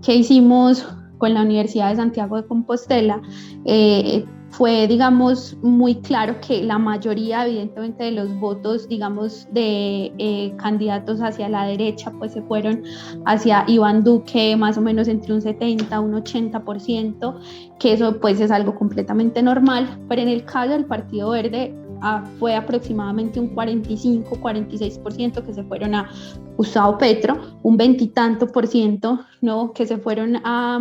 que hicimos con la Universidad de Santiago de Compostela, fue, digamos, muy claro que la mayoría, evidentemente, de los votos, digamos, de candidatos hacia la derecha, pues se fueron hacia Iván Duque, más o menos entre un 70, un 80%, que eso pues es algo completamente normal, pero en el caso del Partido Verde fue aproximadamente un 45-46% que se fueron a Gustavo Petro, un 20 y tanto por ciento, ¿no?, que se fueron a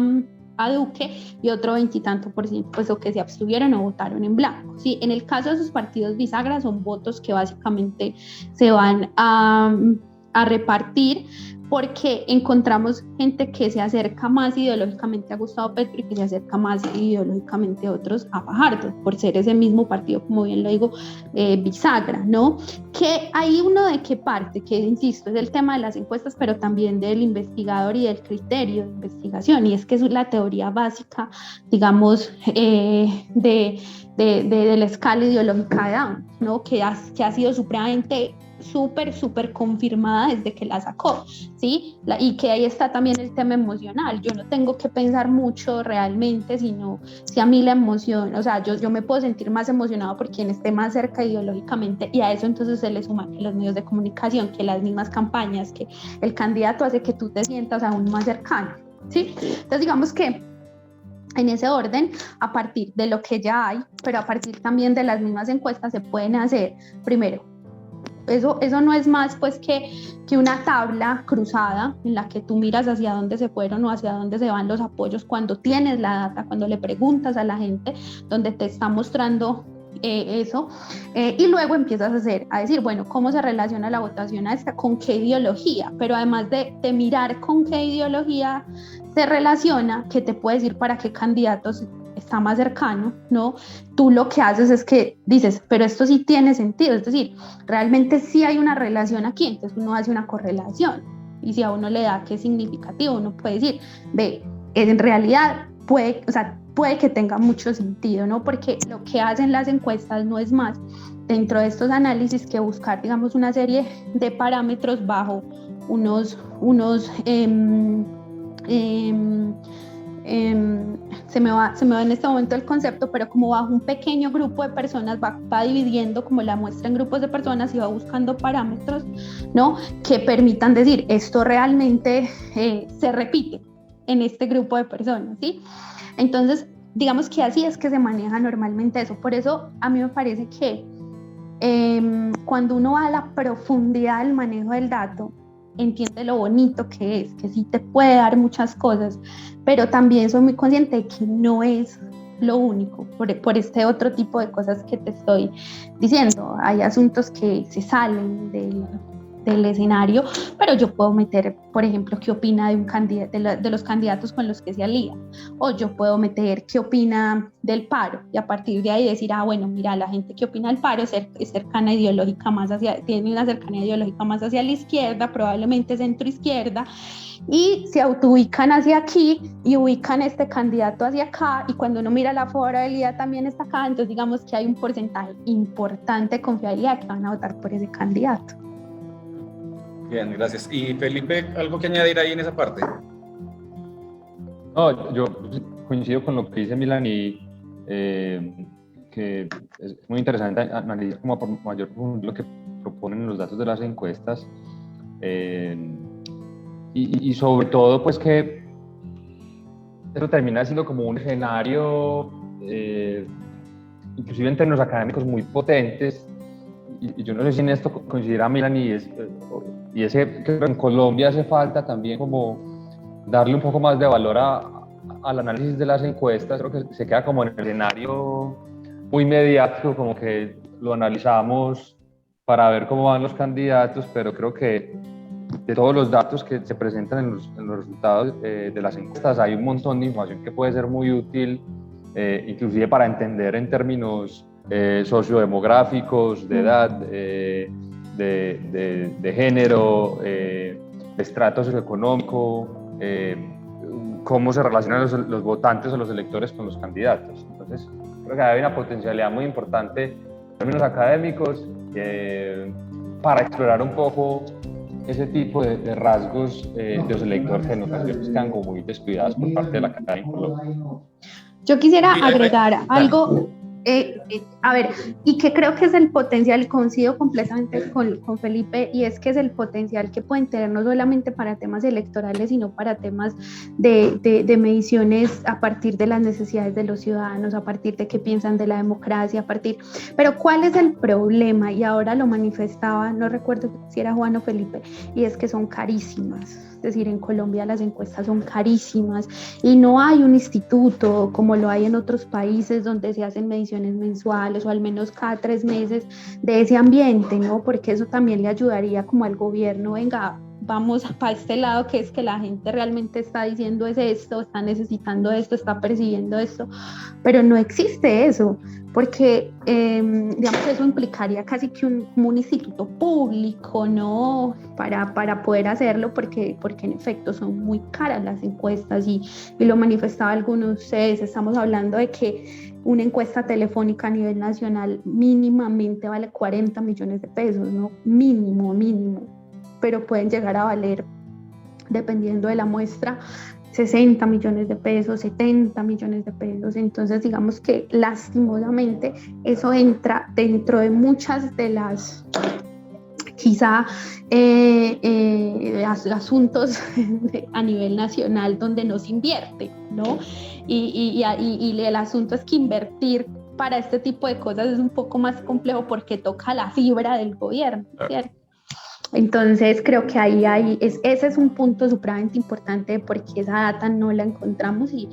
Duque, y otro 20 y tanto por ciento pues o que se abstuvieron o votaron en blanco, ¿sí? En el caso de esos partidos bisagras son votos que básicamente se van a repartir porque encontramos gente que se acerca más ideológicamente a Gustavo Petro y que se acerca más ideológicamente a otros a Fajardo, por ser ese mismo partido, como bien lo digo, bisagra, ¿no? Que hay uno de qué parte, que insisto, es el tema de las encuestas, pero también del investigador y del criterio de investigación, y es que es la teoría básica, digamos, de la escala ideológica de Down, ¿no? Que ha sido supremamente súper confirmada desde que la sacó, ¿sí? Y que ahí está también el tema emocional. Yo no tengo que pensar mucho realmente, sino si a mí la emoción, o sea, yo me puedo sentir más emocionado por quien esté más cerca ideológicamente, y a eso entonces se le suman que los medios de comunicación, que las mismas campañas, que el candidato hace que tú te sientas aún más cercano, ¿sí? Entonces digamos que en ese orden, a partir de lo que ya hay, pero a partir también de las mismas encuestas, se pueden hacer, primero, eso no es más pues que una tabla cruzada en la que tú miras hacia dónde se fueron o hacia dónde se van los apoyos cuando tienes la data, cuando le preguntas a la gente, donde te está mostrando eso, y luego empiezas a decir, bueno, ¿cómo se relaciona la votación a esta? ¿Con qué ideología? Pero además de mirar con qué ideología se relaciona, que te puede decir para qué candidatos está más cercano, ¿no? Tú lo que haces es que dices, pero esto sí tiene sentido, es decir, realmente sí hay una relación aquí, entonces uno hace una correlación, y si a uno le da que es significativo, uno puede decir, ve, en realidad puede que tenga mucho sentido, ¿no? Porque lo que hacen las encuestas no es más, dentro de estos análisis, que buscar, digamos, una serie de parámetros bajo unos se me va en este momento el concepto, pero como bajo un pequeño grupo de personas va dividiendo como la muestra en grupos de personas y va buscando parámetros, ¿no? Que permitan decir, esto realmente se repite en este grupo de personas, ¿sí? Entonces, digamos que así es que se maneja normalmente eso. Por eso a mí me parece que cuando uno va a la profundidad del manejo del dato, entiende lo bonito que es, que sí te puede dar muchas cosas, pero también soy muy consciente de que no es lo único, por este otro tipo de cosas que te estoy diciendo. Hay asuntos que se salen del escenario, pero yo puedo meter, por ejemplo, qué opina de un candidato, de los candidatos con los que se alía, o yo puedo meter qué opina del paro, y a partir de ahí decir, bueno, mira, la gente que opina del paro es cercana ideológica tiene una cercanía ideológica más hacia la izquierda, probablemente centro izquierda, y se autoubican hacia aquí y ubican este candidato hacia acá, y cuando uno mira la favorabilidad también está acá, entonces digamos que hay un porcentaje importante de confiabilidad que van a votar por ese candidato. Bien, gracias. Y Felipe, ¿algo que añadir ahí en esa parte? No, yo coincido con lo que dice Milan, y que es muy interesante analizar como por mayor lo que proponen los datos de las encuestas, y sobre todo pues que eso termina siendo como un escenario inclusive en términos académicos muy potentes, y yo no sé si en esto coincidirá Milan, y es que en Colombia hace falta también como darle un poco más de valor al análisis de las encuestas. Creo que se queda como en el escenario muy mediático, como que lo analizamos para ver cómo van los candidatos, pero creo que de todos los datos que se presentan en los resultados de las encuestas hay un montón de información que puede ser muy útil, inclusive para entender en términos sociodemográficos, de edad, de género, de estrato socioeconómico, cómo se relacionan los votantes o los electores con los candidatos. Entonces, creo que hay una potencialidad muy importante en términos académicos para explorar un poco ese tipo de rasgos de los electores que en ocasiones quedan como muy descuidados por parte de la academia en Colombia. Yo quisiera agregar algo, a ver, y que creo que es el potencial, coincido completamente con Felipe, y es que es el potencial que pueden tener no solamente para temas electorales, sino para temas de mediciones a partir de las necesidades de los ciudadanos, a partir de qué piensan de la democracia, pero ¿cuál es el problema? Y ahora lo manifestaba, no recuerdo si era Juan o Felipe, y es que son carísimas. Es decir, en Colombia las encuestas son carísimas y no hay un instituto como lo hay en otros países donde se hacen mediciones mensuales o al menos cada 3 meses de ese ambiente, ¿no? Porque eso también le ayudaría como al gobierno, venga, vamos para este lado, que es que la gente realmente está diciendo es esto, está necesitando esto, está percibiendo esto, pero no existe eso, porque digamos eso implicaría casi que como un instituto público, ¿no? Para poder hacerlo, porque en efecto son muy caras las encuestas y lo manifestaba algunos de ustedes, estamos hablando de que una encuesta telefónica a nivel nacional mínimamente vale 40 millones de pesos, ¿no? Mínimo, pero pueden llegar a valer, dependiendo de la muestra, 60 millones de pesos, 70 millones de pesos. Entonces, digamos que lastimosamente eso entra dentro de muchas de las, quizá, asuntos a nivel nacional donde no se invierte, ¿no? Y el asunto es que invertir para este tipo de cosas es un poco más complejo porque toca la fibra del gobierno, ¿cierto? Entonces creo que ese es un punto supremamente importante porque esa data no la encontramos y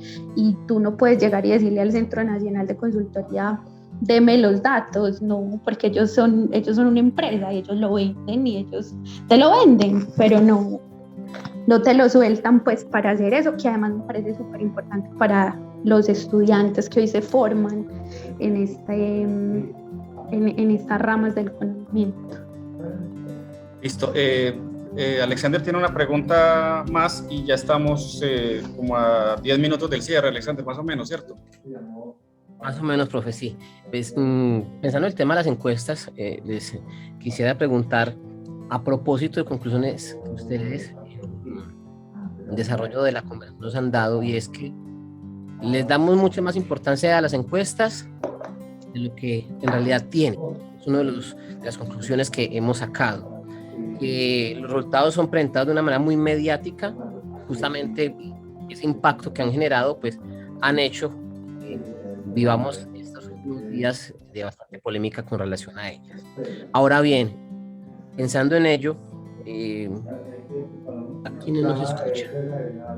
tú no puedes llegar y decirle al Centro Nacional de Consultoría, deme los datos, no, porque ellos son una empresa, ellos lo venden y ellos te lo venden, pero no te lo sueltan pues para hacer eso, que además me parece súper importante para los estudiantes que hoy se forman en estas ramas del conocimiento. Listo. Alexander tiene una pregunta más y ya estamos como a 10 minutos del cierre, Alexander, más o menos, ¿cierto? Más o menos, profe, sí. Pues, pensando en el tema de las encuestas, les quisiera preguntar, a propósito de conclusiones que ustedes en desarrollo de la conversación nos han dado, y es que les damos mucha más importancia a las encuestas de lo que en realidad tienen. Es una de las conclusiones que hemos sacado. Que los resultados son presentados de una manera muy mediática, justamente ese impacto que han generado, pues han hecho que vivamos estos últimos días de bastante polémica con relación a ellas. Ahora bien, pensando en ello, a quienes nos escuchan,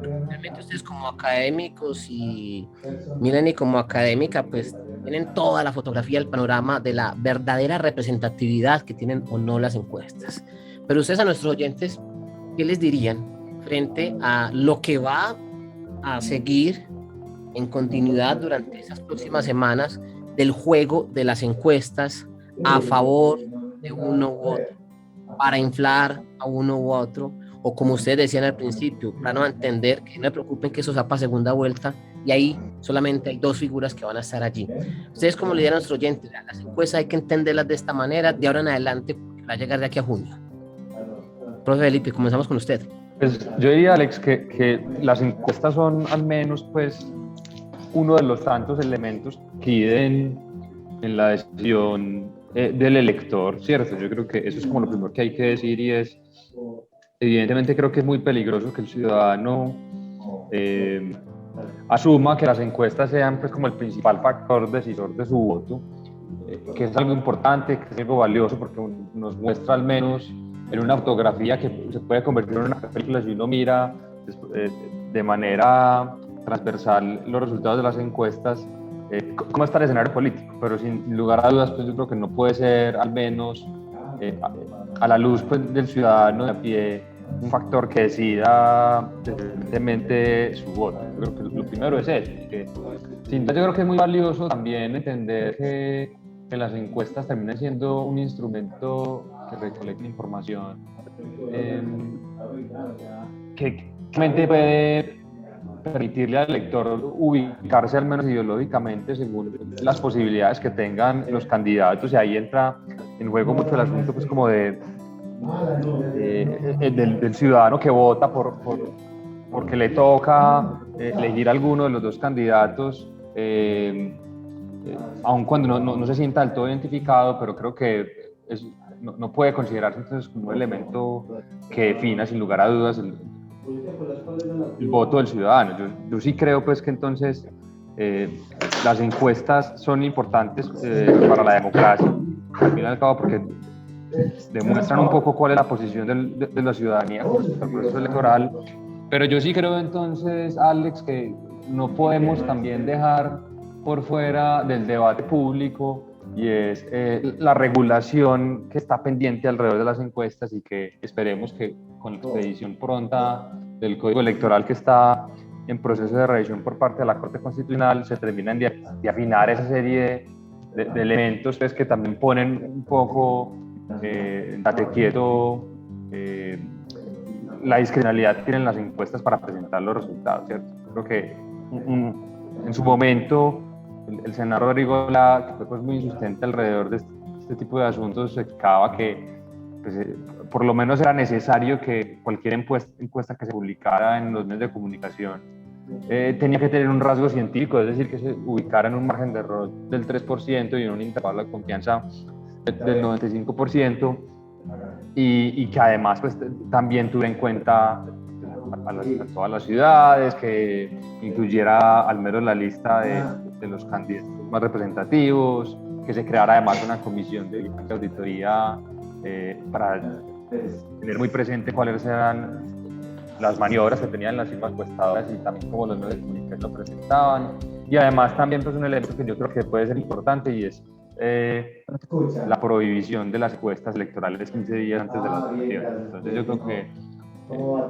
realmente ustedes como académicos y Mileni como académica, pues tienen toda la fotografía, el panorama de la verdadera representatividad que tienen o no las encuestas. Pero ustedes, a nuestros oyentes, ¿qué les dirían frente a lo que va a seguir en continuidad durante esas próximas semanas del juego de las encuestas a favor de uno u otro, para inflar a uno u otro, o como ustedes decían al principio, para no entender que no se preocupen que eso sea para segunda vuelta y ahí solamente hay dos figuras que van a estar allí? Ustedes, como le dirían a nuestros oyentes, las encuestas hay que entenderlas de esta manera de ahora en adelante, porque va a llegar de aquí a junio. Profe Felipe, comenzamos con usted. Pues yo diría, Alex, que las encuestas son al menos pues uno de los tantos elementos que guíen en la decisión del elector, ¿cierto? Yo creo que eso es como lo primero que hay que decir, y es, evidentemente creo que es muy peligroso que el ciudadano asuma que las encuestas sean pues como el principal factor decisor de su voto, que es algo importante, que es algo valioso porque nos muestra al menos en una fotografía que se puede convertir en una película si uno mira de manera transversal los resultados de las encuestas, cómo está el escenario político, pero sin lugar a dudas pues yo creo que no puede ser al menos a la luz pues, del ciudadano de a pie un factor que decida evidentemente su voto. Yo creo que lo primero es eso, que sin duda yo creo que es muy valioso también entender que las encuestas terminan siendo un instrumento que recolecta información que realmente puede permitirle al elector ubicarse al menos ideológicamente según las posibilidades que tengan los candidatos, y ahí entra en juego mucho el asunto pues como del ciudadano que vota porque le toca elegir alguno de los dos candidatos, aun cuando no se sienta del todo identificado, pero creo que no puede considerarse entonces como un elemento que defina sin lugar a dudas el voto del ciudadano. Yo sí creo pues que entonces las encuestas son importantes para la democracia, al fin y al cabo, porque demuestran un poco cuál es la posición de la ciudadanía con respecto al proceso electoral. Pero yo sí creo entonces, Alex, que no podemos también dejar por fuera del debate público y es la regulación que está pendiente alrededor de las encuestas y que esperemos que con la expedición pronta del Código Electoral que está en proceso de revisión por parte de la Corte Constitucional se terminen de afinar esa serie de elementos pues, que también ponen un poco date quieto la discrecionalidad que tienen las encuestas para presentar los resultados, ¿cierto? Creo que en su momento el senador Rodrigo Ola, que fue pues, muy insistente alrededor de este tipo de asuntos, explicaba que pues, por lo menos era necesario que cualquier encuesta que se publicara en los medios de comunicación tenía que tener un rasgo científico, es decir, que se ubicara en un margen de error del 3% y en un intervalo de confianza del 95%, y que además pues, también tuviera en cuenta a todas las ciudades, que incluyera al menos la lista de los candidatos más representativos, que se creara además una comisión de auditoría para tener muy presente cuáles eran las maniobras que tenían las firmas encuestadoras y también cómo los medios de comunicación lo presentaban. Y además también pues, un elemento que yo creo que puede ser importante y es la prohibición de las encuestas electorales 15 días antes de las elecciones. Entonces yo creo que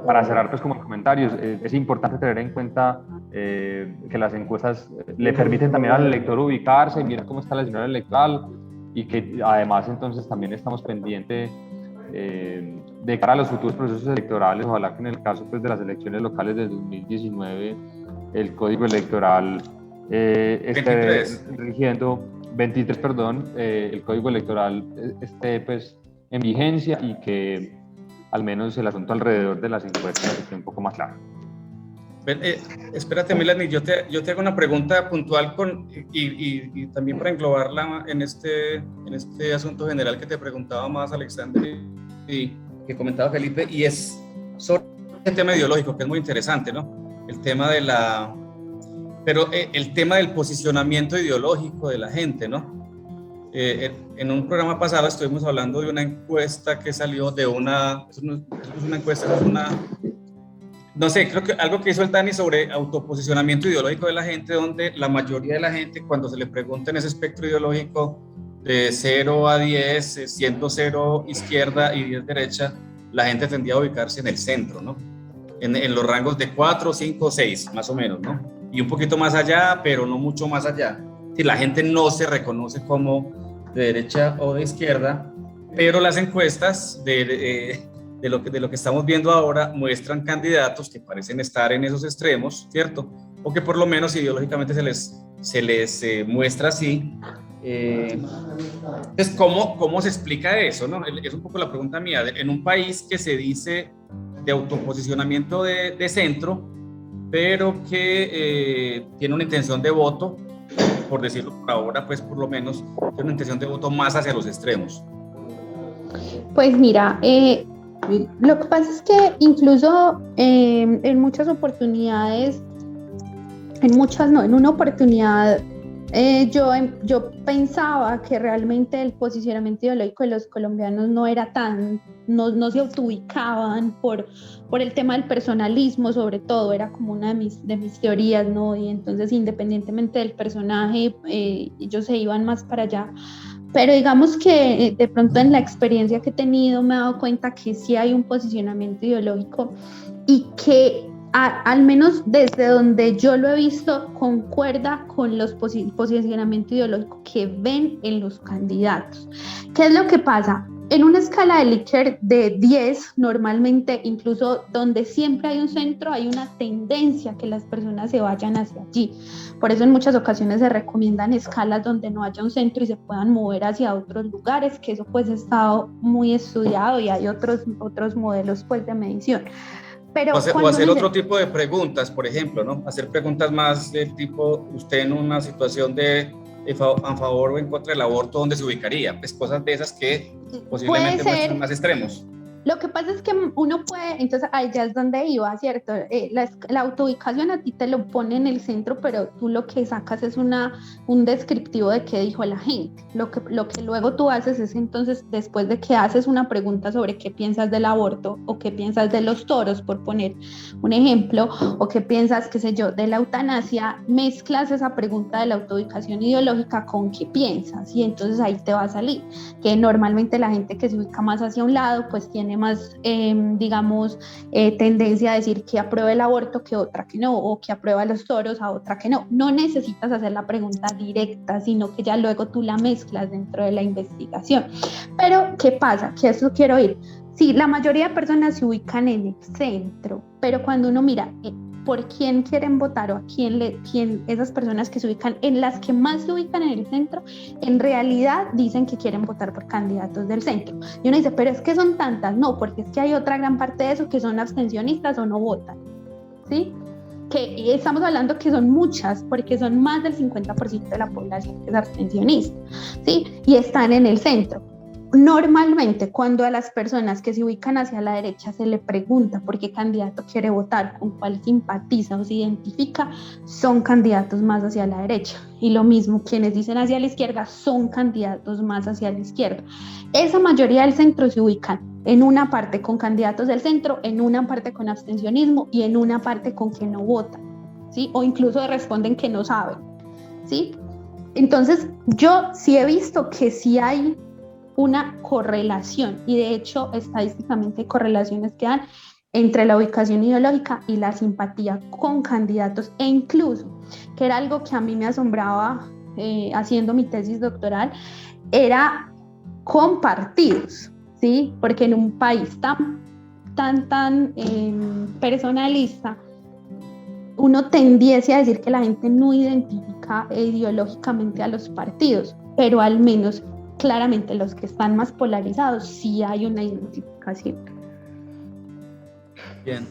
para cerrar pues como comentarios, es importante tener en cuenta que las encuestas le permiten también al elector ubicarse y mirar cómo está la escenario electoral y que además entonces también estamos pendientes de cara a los futuros procesos electorales. Ojalá que en el caso pues, de las elecciones locales del 2019 el Código Electoral esté rigiendo 23, perdón, el Código Electoral esté pues, en vigencia y que al menos el asunto alrededor de las encuestas esté un poco más claro. Espérate, Melanie, yo te hago una pregunta puntual y también para englobarla en este asunto general que te preguntaba más Alexander y que comentaba Felipe, y es sobre el tema ideológico, que es muy interesante, ¿no? El tema el tema del posicionamiento ideológico de la gente, ¿no? En un programa pasado estuvimos hablando de una encuesta que salió de no sé, creo que algo que hizo el Dani sobre autoposicionamiento ideológico de la gente, donde la mayoría de la gente, cuando se le pregunta en ese espectro ideológico de 0 a 10, siendo 0 izquierda y 10 derecha, la gente tendía a ubicarse en el centro, ¿no? En los rangos de 4, 5, 6, más o menos, ¿no? Y un poquito más allá, pero no mucho más allá. Si la gente no se reconoce como de derecha o de izquierda, pero las encuestas de lo que estamos viendo ahora muestran candidatos que parecen estar en esos extremos, ¿cierto? O que por lo menos ideológicamente se les muestra así. Entonces, ¿cómo se explica eso, no? Es un poco la pregunta mía. En un país que se dice de autoposicionamiento de centro, pero que tiene una intención de voto, por decirlo por ahora, pues por lo menos tiene una intención de voto más hacia los extremos. Pues mira, lo que pasa es que incluso en muchas oportunidades, en una oportunidad yo pensaba que realmente el posicionamiento ideológico de los colombianos no era no se autoubicaban por el tema del personalismo, sobre todo, era como una de mis teorías, ¿no? Y entonces, independientemente del personaje, ellos se iban más para allá. Pero digamos que de pronto en la experiencia que he tenido me he dado cuenta que sí hay un posicionamiento ideológico y que al menos desde donde yo lo he visto concuerda con los posicionamientos ideológicos que ven en los candidatos. ¿Qué es lo que pasa? En una escala de Likert de 10, normalmente, incluso donde siempre hay un centro, hay una tendencia que las personas se vayan hacia allí. Por eso en muchas ocasiones se recomiendan escalas donde no haya un centro y se puedan mover hacia otros lugares, que eso pues ha estado muy estudiado y hay otros modelos pues de medición. Pero o hacer otro tipo de preguntas, por ejemplo, ¿no? Hacer preguntas más del tipo, usted en una situación a favor o en contra del aborto, ¿dónde se ubicaría? Pues cosas de esas que posiblemente muestran más extremos. Lo que pasa es que uno puede, entonces ahí ya es donde iba, ¿cierto? La autoubicación a ti te lo pone en el centro, pero tú lo que sacas es un descriptivo de qué dijo la gente. Lo que luego tú haces es entonces, después de que haces una pregunta sobre qué piensas del aborto o qué piensas de los toros, por poner un ejemplo, o qué piensas, qué sé yo, de la eutanasia, mezclas esa pregunta de la autoubicación ideológica con qué piensas y entonces ahí te va a salir que normalmente la gente que se ubica más hacia un lado pues tiene más, digamos, tendencia a decir que aprueba el aborto que otra que no, o que aprueba los toros a otra que no. No necesitas hacer la pregunta directa, sino que ya luego tú la mezclas dentro de la investigación. Pero, ¿qué pasa? Que eso quiero ir. Sí, la mayoría de personas se ubican en el centro, pero cuando uno mira por quién quieren votar o a quién esas personas que se ubican, en las que más se ubican en el centro, en realidad dicen que quieren votar por candidatos del centro. Y uno dice, pero es que son tantas. No, porque es que hay otra gran parte de eso que son abstencionistas o no votan, ¿sí? Que estamos hablando que son muchas, porque son más del 50% de la población que es abstencionista, ¿sí? Y están en el centro. Normalmente cuando a las personas que se ubican hacia la derecha se le pregunta por qué candidato quiere votar, con cuál simpatiza o se identifica, son candidatos más hacia la derecha. Y lo mismo, quienes dicen hacia la izquierda son candidatos más hacia la izquierda. Esa mayoría del centro se ubican en una parte con candidatos del centro, en una parte con abstencionismo y en una parte con que no votan, ¿sí? O incluso responden que no saben, ¿sí? Entonces yo sí he visto que sí hay una correlación y de hecho estadísticamente hay correlaciones que dan entre la ubicación ideológica y la simpatía con candidatos e incluso, que era algo que a mí me asombraba haciendo mi tesis doctoral, era con partidos, ¿sí? Porque en un país tan personalista uno tendiese a decir que la gente no identifica ideológicamente a los partidos, pero al menos claramente los que están más polarizados sí hay una identificación. Bien.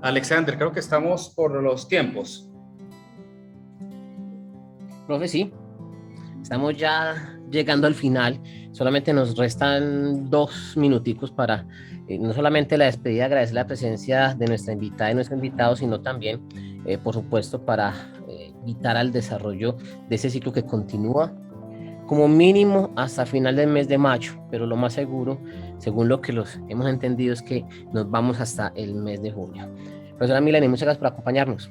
Alexander, creo que estamos por los tiempos. Profe, sí, estamos ya llegando al final. Solamente nos restan 2 minuticos para no solamente la despedida, agradecer la presencia de nuestra invitada y nuestro invitado, sino también, por supuesto, para invitar al desarrollo de ese ciclo que continúa como mínimo hasta final del mes de mayo, pero lo más seguro, según lo que los hemos entendido, es que nos vamos hasta el mes de junio. Profesora Milani, muchas gracias por acompañarnos.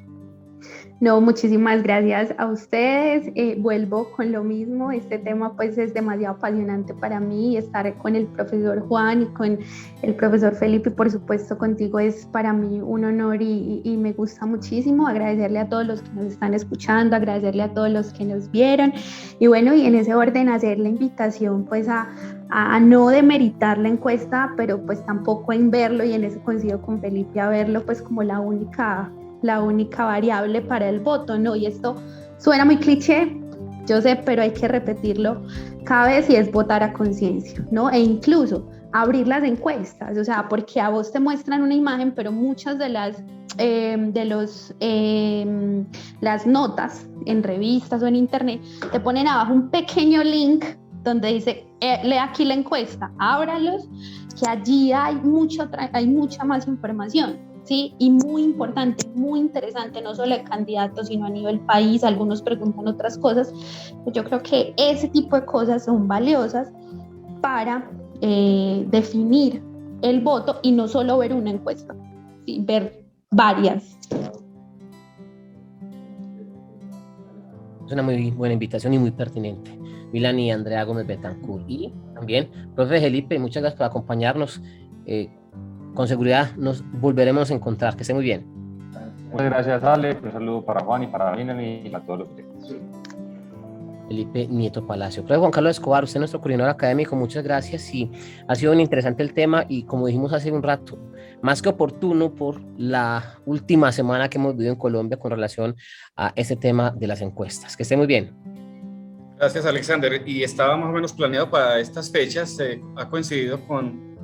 No, muchísimas gracias a ustedes. Vuelvo con lo mismo. Este tema pues es demasiado apasionante para mí. Estar con el profesor Juan y con el profesor Felipe, por supuesto contigo, es para mí un honor y me gusta muchísimo. Agradecerle a todos los que nos están escuchando, agradecerle a todos los que nos vieron y bueno, y en ese orden hacer la invitación pues a no demeritar la encuesta, pero pues tampoco en verlo, y en eso coincido con Felipe, a verlo pues como la única variable para el voto, ¿no? Y esto suena muy cliché, yo sé, pero hay que repetirlo cada vez y es votar a conciencia, ¿no? E incluso abrir las encuestas, o sea, porque a vos te muestran una imagen, pero muchas de las notas en revistas o en internet te ponen abajo un pequeño link donde dice, lee aquí la encuesta, ábralos, que allí hay mucha más información. Sí, y muy importante, muy interesante, no solo de candidatos, sino a nivel país. Algunos preguntan otras cosas. Yo creo que ese tipo de cosas son valiosas para definir el voto y no solo ver una encuesta, ¿sí? Ver varias. Es una muy buena invitación y muy pertinente. Milani y Andrea Gómez Betancourt. Y también, profe Felipe, muchas gracias por acompañarnos. Con seguridad nos volveremos a encontrar. Que esté muy bien. Muchas gracias, Ale. Un saludo para Juan y para Milani y a todos los que... Felipe Nieto Palacio. Profe Juan Carlos Escobar, usted es nuestro coordinador académico, muchas gracias y ha sido muy interesante el tema y como dijimos hace un rato, más que oportuno por la última semana que hemos vivido en Colombia con relación a este tema de las encuestas. Que esté muy bien. Gracias, Alexander. Y estaba más o menos planeado para estas fechas, ha coincidido con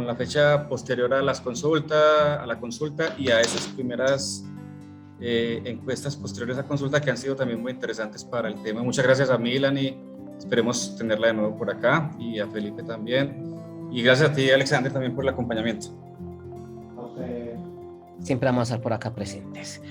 la fecha posterior a la consulta y a esas primeras encuestas posteriores a consulta que han sido también muy interesantes para el tema. Muchas gracias a Milani, esperemos tenerla de nuevo por acá y a Felipe también. Y gracias a ti, Alexander, también por el acompañamiento. Siempre vamos a estar por acá presentes.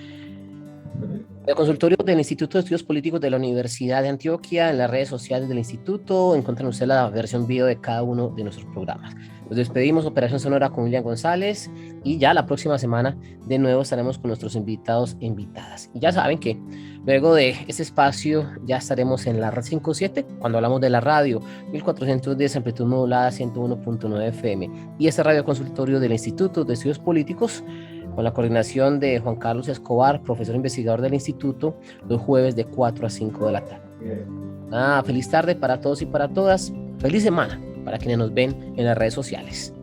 El consultorio del Instituto de Estudios Políticos de la Universidad de Antioquia, en las redes sociales del instituto, encuentran ustedes la versión video de cada uno de nuestros programas. Nos despedimos, Operación Sonora con William González, y ya la próxima semana de nuevo estaremos con nuestros invitados e invitadas. Y ya saben que luego de este espacio ya estaremos en la Red 57, cuando hablamos de la radio, 1410 amplitud modulada, 101.9 FM, y este radio consultorio del Instituto de Estudios Políticos, con la coordinación de Juan Carlos Escobar, profesor investigador del instituto, los jueves de 4 a 5 de la tarde. Feliz tarde para todos y para todas. Feliz semana para quienes nos ven en las redes sociales.